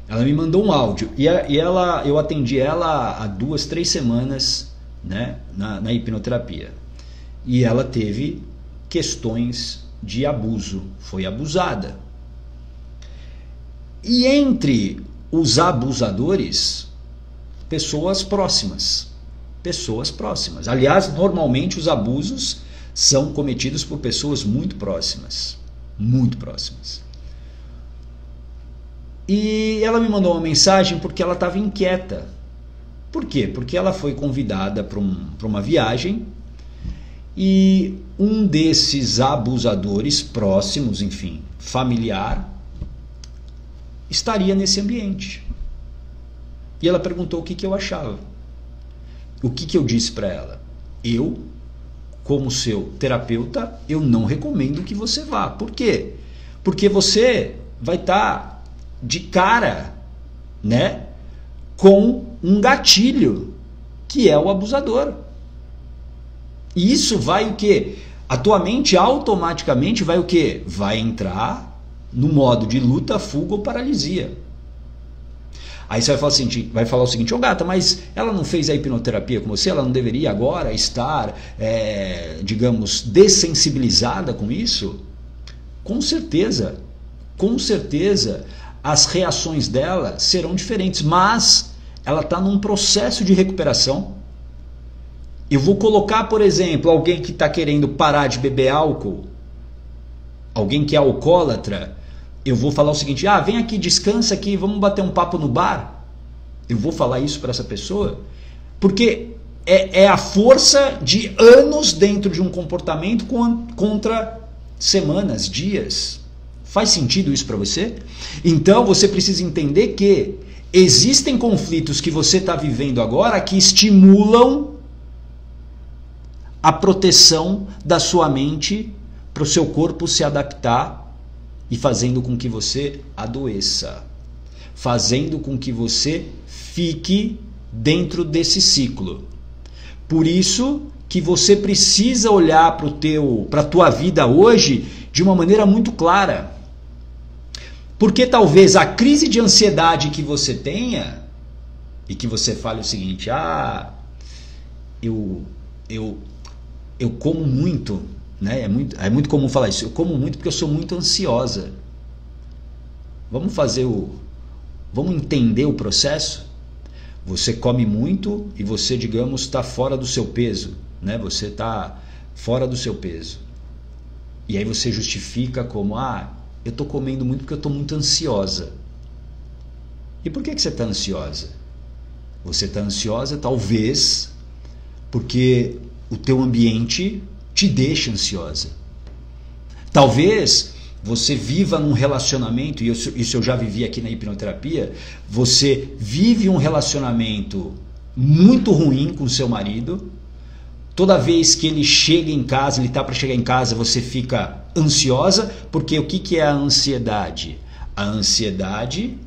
Ela me mandou um áudio e eu atendi ela há 2, 3 semanas, né, na hipnoterapia. E ela teve questões de abuso, foi abusada. E entre os abusadores, pessoas próximas. Pessoas próximas. Aliás, normalmente os abusos são cometidos por pessoas muito próximas. Muito próximas. E ela me mandou uma mensagem porque ela estava inquieta. Por quê? Porque ela foi convidada para uma viagem e um desses abusadores próximos, enfim, familiar, estaria nesse ambiente. E ela perguntou o que eu achava. O que eu disse para ela? Eu, como seu terapeuta, eu não recomendo que você vá. Por quê? Porque você vai estar de cara, né, com um gatilho, que é o abusador. E isso vai o quê? A tua mente automaticamente vai o quê? Vai entrar no modo de luta, fuga ou paralisia. Aí você vai falar o seguinte, ô gata, mas ela não fez a hipnoterapia com você? Ela não deveria agora estar, digamos, dessensibilizada com isso? Com certeza as reações dela serão diferentes, mas ela está num processo de recuperação. Eu vou colocar, por exemplo, alguém que está querendo parar de beber álcool, alguém que é alcoólatra, eu vou falar o seguinte, vem aqui, descansa aqui, vamos bater um papo no bar. Eu vou falar isso para essa pessoa, porque é a força de anos dentro de um comportamento contra semanas, dias. Faz sentido isso para você? Então você precisa entender que existem conflitos que você está vivendo agora que estimulam a proteção da sua mente para o seu corpo se adaptar e fazendo com que você adoeça, fazendo com que você fique dentro desse ciclo. Por isso que você precisa olhar para a tua vida hoje de uma maneira muito clara. Porque talvez a crise de ansiedade que você tenha e que você fale o seguinte, eu como muito, né? É muito comum falar isso, eu como muito porque eu sou muito ansiosa. Vamos entender o processo? Você come muito e você, digamos, está fora do seu peso, né? Você está fora do seu peso. E aí você justifica como, eu estou comendo muito porque eu estou muito ansiosa. E por que você está ansiosa? Você está ansiosa talvez porque o teu ambiente te deixa ansiosa. Talvez você viva num relacionamento, e isso eu já vivi aqui na hipnoterapia, você vive um relacionamento muito ruim com seu marido, toda vez que ele chega em casa, ele está para chegar em casa, você fica ansiosa, porque o que é a ansiedade? A ansiedade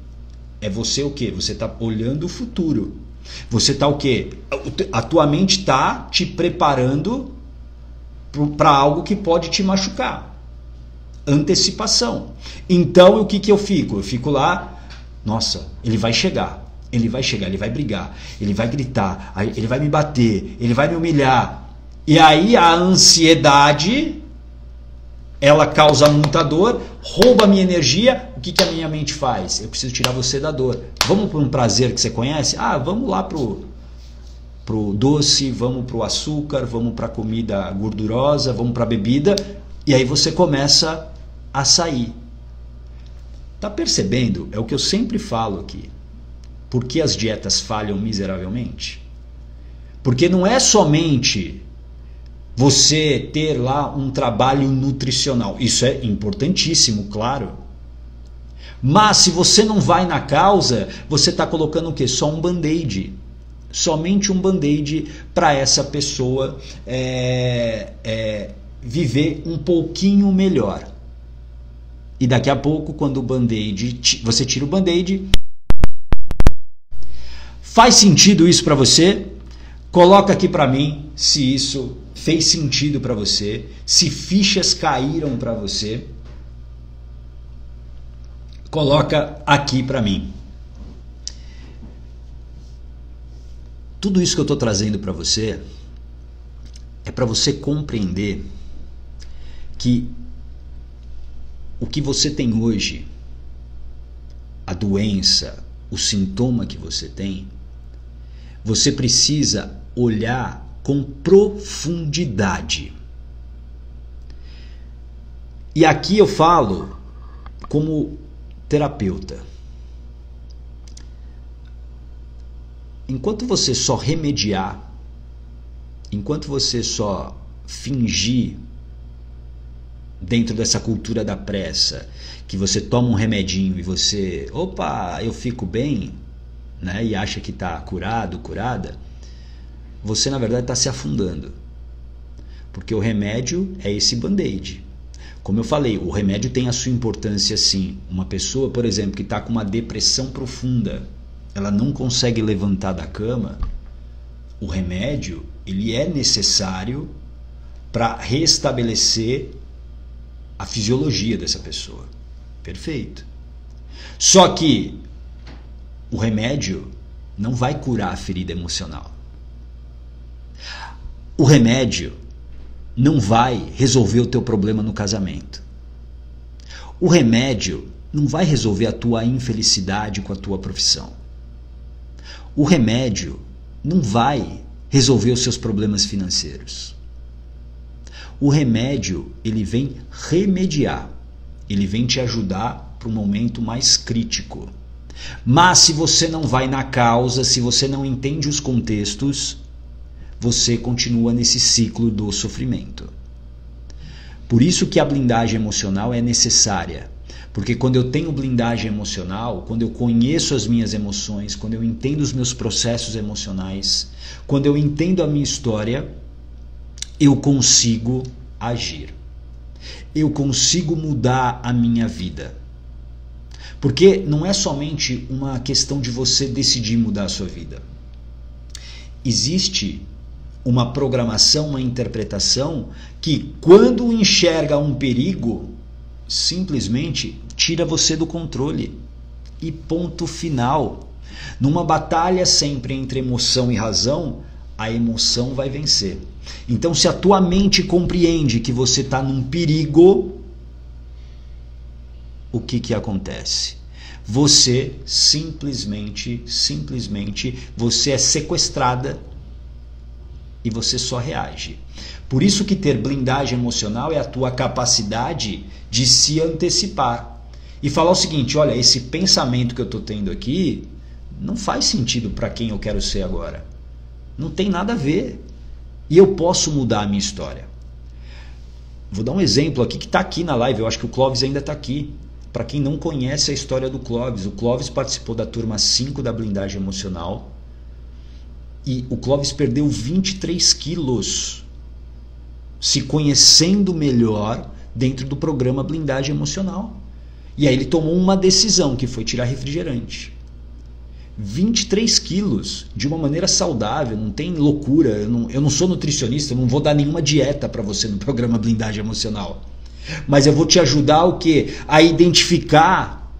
é você o quê? Você está olhando o futuro. Você está o quê? A tua mente está te preparando para algo que pode te machucar. Antecipação. Então o que eu fico? Eu fico lá, nossa, ele vai chegar, ele vai brigar, ele vai gritar, ele vai me bater, ele vai me humilhar. E aí a ansiedade, ela causa muita dor, rouba a minha energia. O que a minha mente faz? Eu preciso tirar você da dor. Vamos para um prazer que você conhece? Vamos lá pro doce, vamos pro açúcar, vamos para comida gordurosa, vamos para bebida. E aí você começa a sair. Tá percebendo? É o que eu sempre falo aqui. Por que as dietas falham miseravelmente? Porque não é somente você ter lá um trabalho nutricional. Isso é importantíssimo, claro. Mas se você não vai na causa, você está colocando o quê? Só um band-aid. Somente um band-aid para essa pessoa viver um pouquinho melhor. E daqui a pouco, quando o band-aid, você tira o band-aid. Faz sentido isso para você? Coloca aqui para mim se isso fez sentido para você, se fichas caíram para você. Coloca aqui para mim. Tudo isso que eu estou trazendo para você é para você compreender que o que você tem hoje, a doença, o sintoma que você tem, você precisa olhar com profundidade. E aqui eu falo como terapeuta. Enquanto você só remediar, enquanto você só fingir dentro dessa cultura da pressa, que você toma um remedinho e você, opa, eu fico bem, né, e acha que está curado, curada, você na verdade está se afundando. Porque o remédio é esse band-aid. Como eu falei, o remédio tem a sua importância sim. Uma pessoa, por exemplo, que está com uma depressão profunda, ela não consegue levantar da cama, o remédio ele é necessário para restabelecer a fisiologia dessa pessoa. Perfeito. Só que o remédio não vai curar a ferida emocional. O remédio não vai resolver o teu problema no casamento. O remédio não vai resolver a tua infelicidade com a tua profissão. O remédio não vai resolver os seus problemas financeiros. O remédio, ele vem remediar. Ele vem te ajudar para um momento mais crítico. Mas se você não vai na causa, se você não entende os contextos, você continua nesse ciclo do sofrimento. Por isso que a blindagem emocional é necessária. Porque quando eu tenho blindagem emocional, quando eu conheço as minhas emoções, quando eu entendo os meus processos emocionais, quando eu entendo a minha história, eu consigo agir. Eu consigo mudar a minha vida. Porque não é somente uma questão de você decidir mudar a sua vida. Existe uma programação, uma interpretação que quando enxerga um perigo, simplesmente tira você do controle. E ponto final. Numa batalha sempre entre emoção e razão, a emoção vai vencer. Então, se a tua mente compreende que você está num perigo, o que acontece? Você simplesmente, você é sequestrada e você só reage. Por isso que ter blindagem emocional é a tua capacidade de se antecipar e falar o seguinte: olha, esse pensamento que eu estou tendo aqui não faz sentido para quem eu quero ser agora. Não tem nada a ver. E eu posso mudar a minha história. Vou dar um exemplo aqui que está aqui na live. Eu acho que o Clóvis ainda está aqui. Para quem não conhece a história do Clóvis, o Clóvis participou da turma 5 da blindagem emocional. E o Clóvis perdeu 23 quilos se conhecendo melhor dentro do programa blindagem emocional. E aí ele tomou uma decisão, que foi tirar refrigerante. 23 quilos de uma maneira saudável, não tem loucura. Eu não sou nutricionista, eu não vou dar nenhuma dieta para você no programa blindagem emocional. Mas eu vou te ajudar o quê? A identificar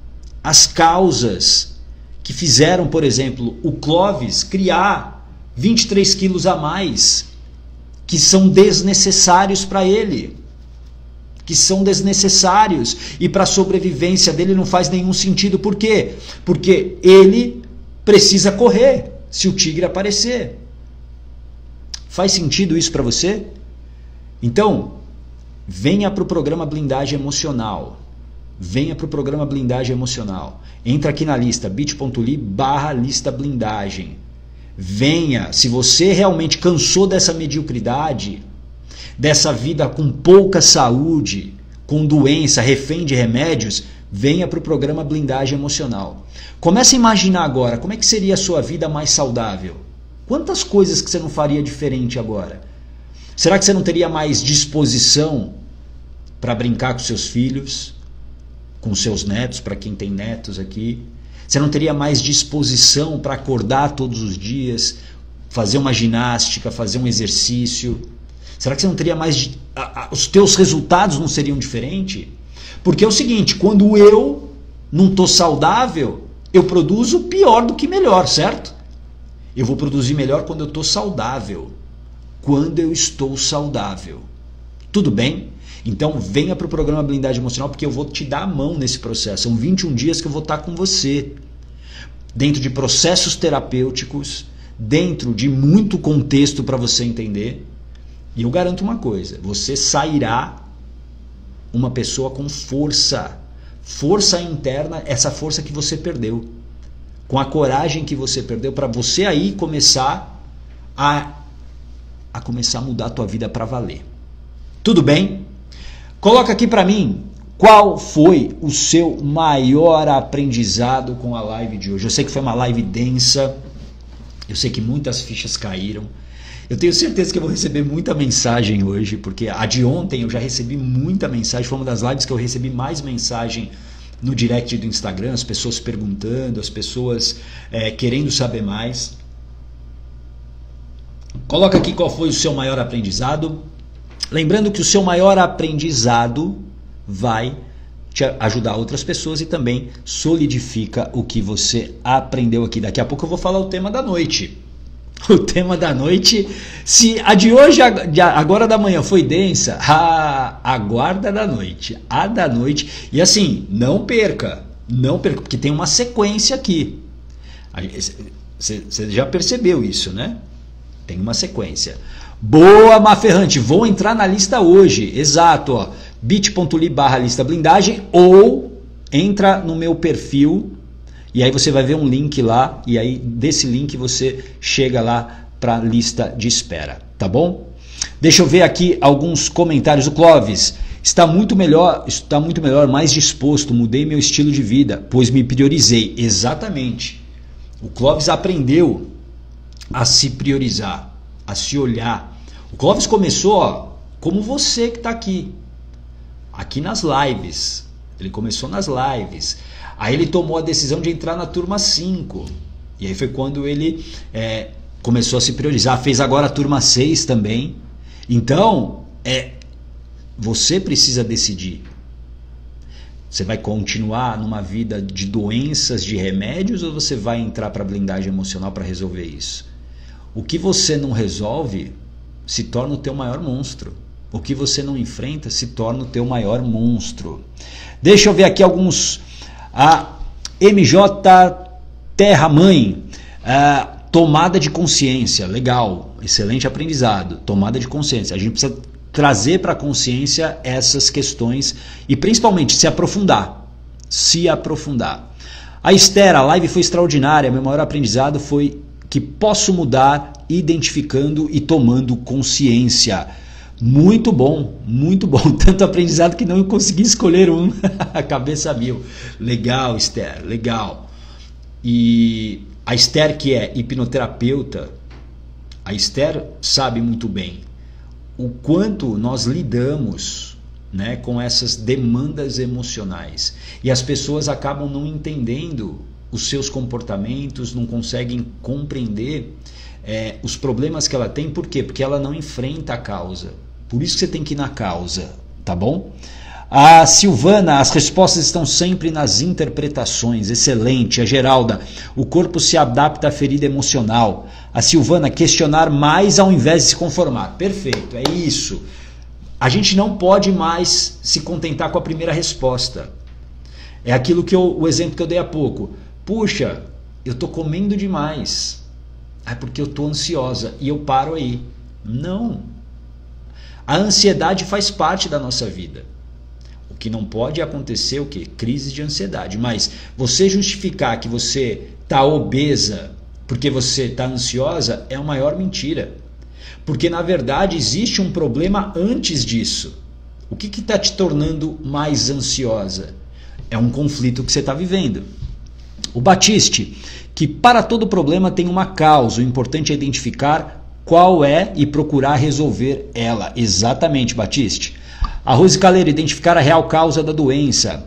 as causas que fizeram, por exemplo, o Clóvis criar 23 quilos a mais, que são desnecessários para ele. Que são desnecessários. E para a sobrevivência dele não faz nenhum sentido. Por quê? Porque ele precisa correr se o tigre aparecer. Faz sentido isso para você? Então, venha para o programa Blindagem Emocional. Venha para o programa Blindagem Emocional. Entra aqui na lista, bit.ly/lista blindagem. Venha, se você realmente cansou dessa mediocridade, dessa vida com pouca saúde, com doença, refém de remédios, venha para o programa Blindagem Emocional. Comece a imaginar agora, como é que seria a sua vida mais saudável? Quantas coisas que você não faria diferente agora? Será que você não teria mais disposição para brincar com seus filhos, com seus netos, para quem tem netos aqui? Você não teria mais disposição para acordar todos os dias, fazer uma ginástica, fazer um exercício? Será que você não teria mais... os teus resultados não seriam diferentes? Porque é o seguinte, quando eu não estou saudável, eu produzo pior do que melhor, certo? Eu vou produzir melhor quando eu estou saudável. Quando eu estou saudável. Tudo bem? Então venha para o programa Blindagem Emocional, porque eu vou te dar a mão nesse processo. São 21 dias que eu vou estar com você. Dentro de processos terapêuticos, dentro de muito contexto para você entender. E eu garanto uma coisa, você sairá uma pessoa com força. Força interna, essa força que você perdeu. Com a coragem que você perdeu, para você aí começar a começar a mudar a tua vida para valer. Tudo bem? Coloca aqui para mim qual foi o seu maior aprendizado com a live de hoje. Eu sei que foi uma live densa, eu sei que muitas fichas caíram. Eu tenho certeza que eu vou receber muita mensagem hoje, porque a de ontem eu já recebi muita mensagem, foi uma das lives que eu recebi mais mensagem no direct do Instagram, as pessoas perguntando, as pessoas querendo saber mais. Coloca aqui qual foi o seu maior aprendizado. Lembrando que o seu maior aprendizado vai te ajudar outras pessoas e também solidifica o que você aprendeu aqui. Daqui a pouco eu vou falar o tema da noite. O tema da noite, se a de hoje, agora da manhã foi densa, aguarda da noite, a da noite. E assim, não perca, porque tem uma sequência aqui. Você já percebeu isso, né? Tem uma sequência. Boa, Maferrante, vou entrar na lista hoje, exato, ó, bit.ly/lista blindagem, ou entra no meu perfil e aí você vai ver um link lá, e aí desse link você chega lá para a lista de espera, tá bom? Deixa eu ver aqui alguns comentários. O Clóvis, está muito melhor, mais disposto, mudei meu estilo de vida, pois me priorizei. Exatamente. O Clóvis aprendeu a se priorizar, a se olhar. O Clóvis começou, ó, como você que está aqui nas lives. Ele começou nas lives. Aí ele tomou a decisão de entrar na turma 5. E aí foi quando ele começou a se priorizar. Fez agora a turma 6 também. Então, você precisa decidir. Você vai continuar numa vida de doenças, de remédios, ou você vai entrar para a blindagem emocional para resolver isso? O que você não resolve se torna o teu maior monstro. O que você não enfrenta se torna o teu maior monstro. Deixa eu ver aqui alguns... A MJ Terra Mãe, tomada de consciência, legal, excelente aprendizado, tomada de consciência. A gente precisa trazer para a consciência essas questões e principalmente se aprofundar. A Esther, a live foi extraordinária, meu maior aprendizado foi que posso mudar identificando e tomando consciência. Muito bom, tanto aprendizado que não consegui escolher um, a cabeça mil. Legal, Esther, legal. E a Esther, que é hipnoterapeuta, a Esther sabe muito bem o quanto nós lidamos, né, com essas demandas emocionais. E as pessoas acabam não entendendo os seus comportamentos, não conseguem compreender os problemas que ela tem. Por quê? Porque ela não enfrenta a causa. Por isso que você tem que ir na causa, tá bom? A Silvana, as respostas estão sempre nas interpretações. Excelente. A Geralda, o corpo se adapta à ferida emocional. A Silvana, questionar mais ao invés de se conformar. Perfeito, é isso. A gente não pode mais se contentar com a primeira resposta. É aquilo que o exemplo que eu dei há pouco. Puxa, eu estou comendo demais. É porque eu estou ansiosa e eu paro aí. Não. A ansiedade faz parte da nossa vida. O que não pode acontecer é o quê? Crise de ansiedade. Mas você justificar que você está obesa porque você está ansiosa é a maior mentira. Porque na verdade existe um problema antes disso. O que está te tornando mais ansiosa? É um conflito que você está vivendo. O Batiste, que para todo problema tem uma causa, o importante é identificar qual é e procurar resolver ela. Exatamente, Batiste. A Rose Caleiro, identificar a real causa da doença,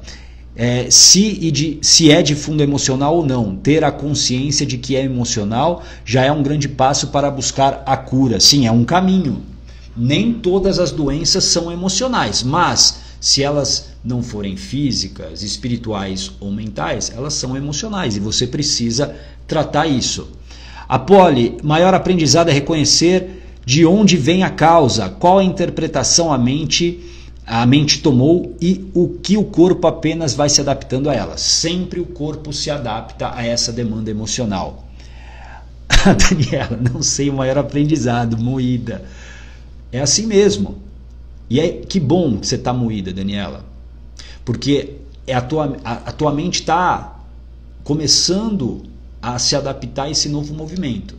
se é de fundo emocional ou não. Ter a consciência de que é emocional já é um grande passo para buscar a cura. Sim, é um caminho. Nem todas as doenças são emocionais, mas se elas não forem físicas, espirituais ou mentais, elas são emocionais e você precisa tratar isso. A Poli, maior aprendizado é reconhecer de onde vem a causa, qual a interpretação a mente tomou e o que o corpo apenas vai se adaptando a ela. Sempre o corpo se adapta a essa demanda emocional. A Daniela, não sei o maior aprendizado, moída. É assim mesmo. E que bom que você está moída, Daniela. Porque a tua mente está começando a se adaptar a esse novo movimento.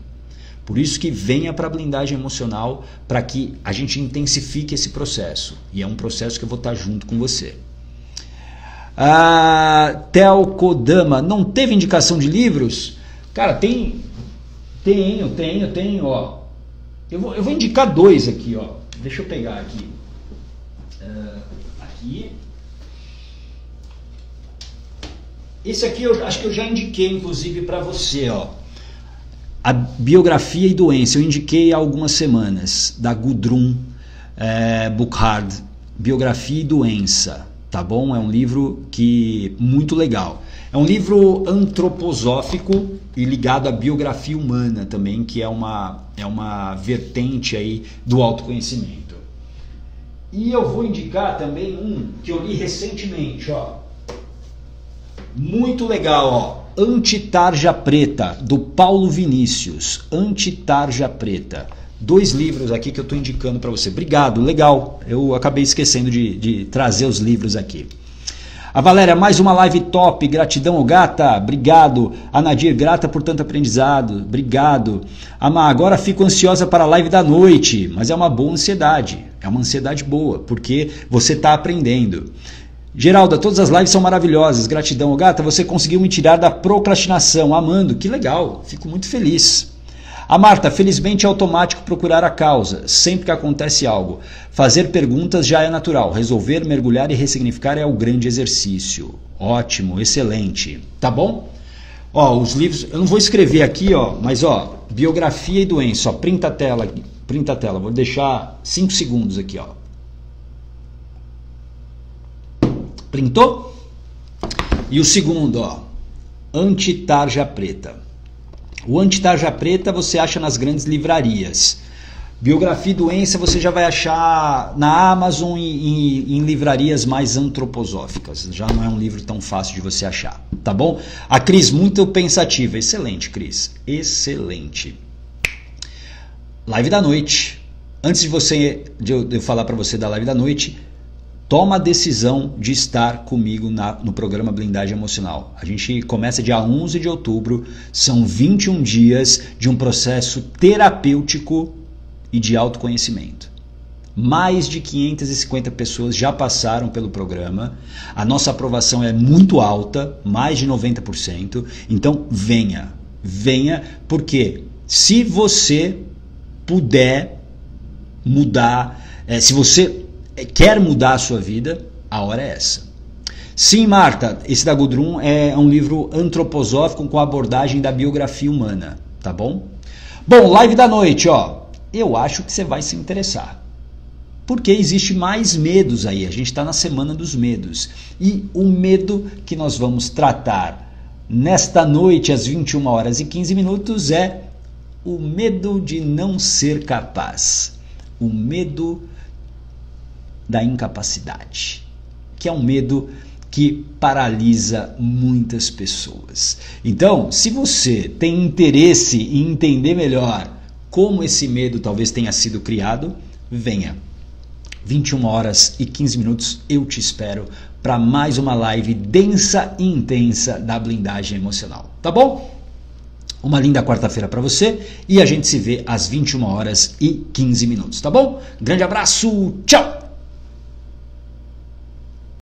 Por isso que venha para a blindagem emocional, para que a gente intensifique esse processo. E é um processo que eu vou estar junto com você. Tel Kodama, não teve indicação de livros? Cara, tenho, ó. Eu vou indicar 2 aqui, ó. Deixa eu pegar aqui. Aqui. Esse aqui eu acho que eu já indiquei, inclusive, para você, ó. A Biografia e Doença, eu indiquei há algumas semanas, da Gudrun Burkhardt, Biografia e Doença, tá bom? É um livro muito legal. É um livro antroposófico e ligado à biografia humana também, que é uma vertente aí do autoconhecimento. E eu vou indicar também um que eu li recentemente, ó. Muito legal, ó. Antitarja Preta, do Paulo Vinícius. Antitarja Preta. 2 livros aqui que eu estou indicando para você. Obrigado, legal. Eu acabei esquecendo de trazer os livros aqui. A Valéria, mais uma live top. Gratidão, gata. Obrigado. A Nadir, grata por tanto aprendizado. Obrigado. Amá, agora fico ansiosa para a live da noite. Mas é uma boa ansiedade. É uma ansiedade boa, porque você está aprendendo. Geralda, todas as lives são maravilhosas. Gratidão, gata. Você conseguiu me tirar da procrastinação. Amando, que legal. Fico muito feliz. A Marta, felizmente é automático procurar a causa. Sempre que acontece algo. Fazer perguntas já é natural. Resolver, mergulhar e ressignificar é o grande exercício. Ótimo, excelente. Tá bom? Ó, os livros, eu não vou escrever aqui, ó, mas ó, Biografia e Doença, ó, printa a tela, vou deixar 5 segundos aqui, ó. Printou? E o segundo, ó, Antitarja Preta. O Antitarja Preta você acha nas grandes livrarias. Biografia e Doença você já vai achar na Amazon e em livrarias mais antroposóficas. Já não é um livro tão fácil de você achar, tá bom? A Cris, muito pensativa. Excelente, Cris. Excelente. Live da noite. Antes de eu falar para você da live da noite, toma a decisão de estar comigo no programa Blindagem Emocional. A gente começa dia 11 de outubro, são 21 dias de um processo terapêutico e de autoconhecimento. Mais de 550 pessoas já passaram pelo programa, a nossa aprovação é muito alta, mais de 90%, então venha, porque se você puder mudar, se você quer mudar a sua vida, a hora é essa. Sim, Marta, esse da Gudrun é um livro antroposófico com abordagem da biografia humana, tá bom? Bom, live da noite, ó. Eu acho que você vai se interessar. Porque existe mais medos aí, a gente está na semana dos medos. E o medo que nós vamos tratar nesta noite, às 21h15, é o medo de não ser capaz. O medo da incapacidade, que é um medo que paralisa muitas pessoas. Então, se você tem interesse em entender melhor como esse medo talvez tenha sido criado, venha. 21h15, eu te espero para mais uma live densa e intensa da blindagem emocional, tá bom? Uma linda quarta-feira para você e a gente se vê às 21h15, tá bom? Grande abraço, tchau!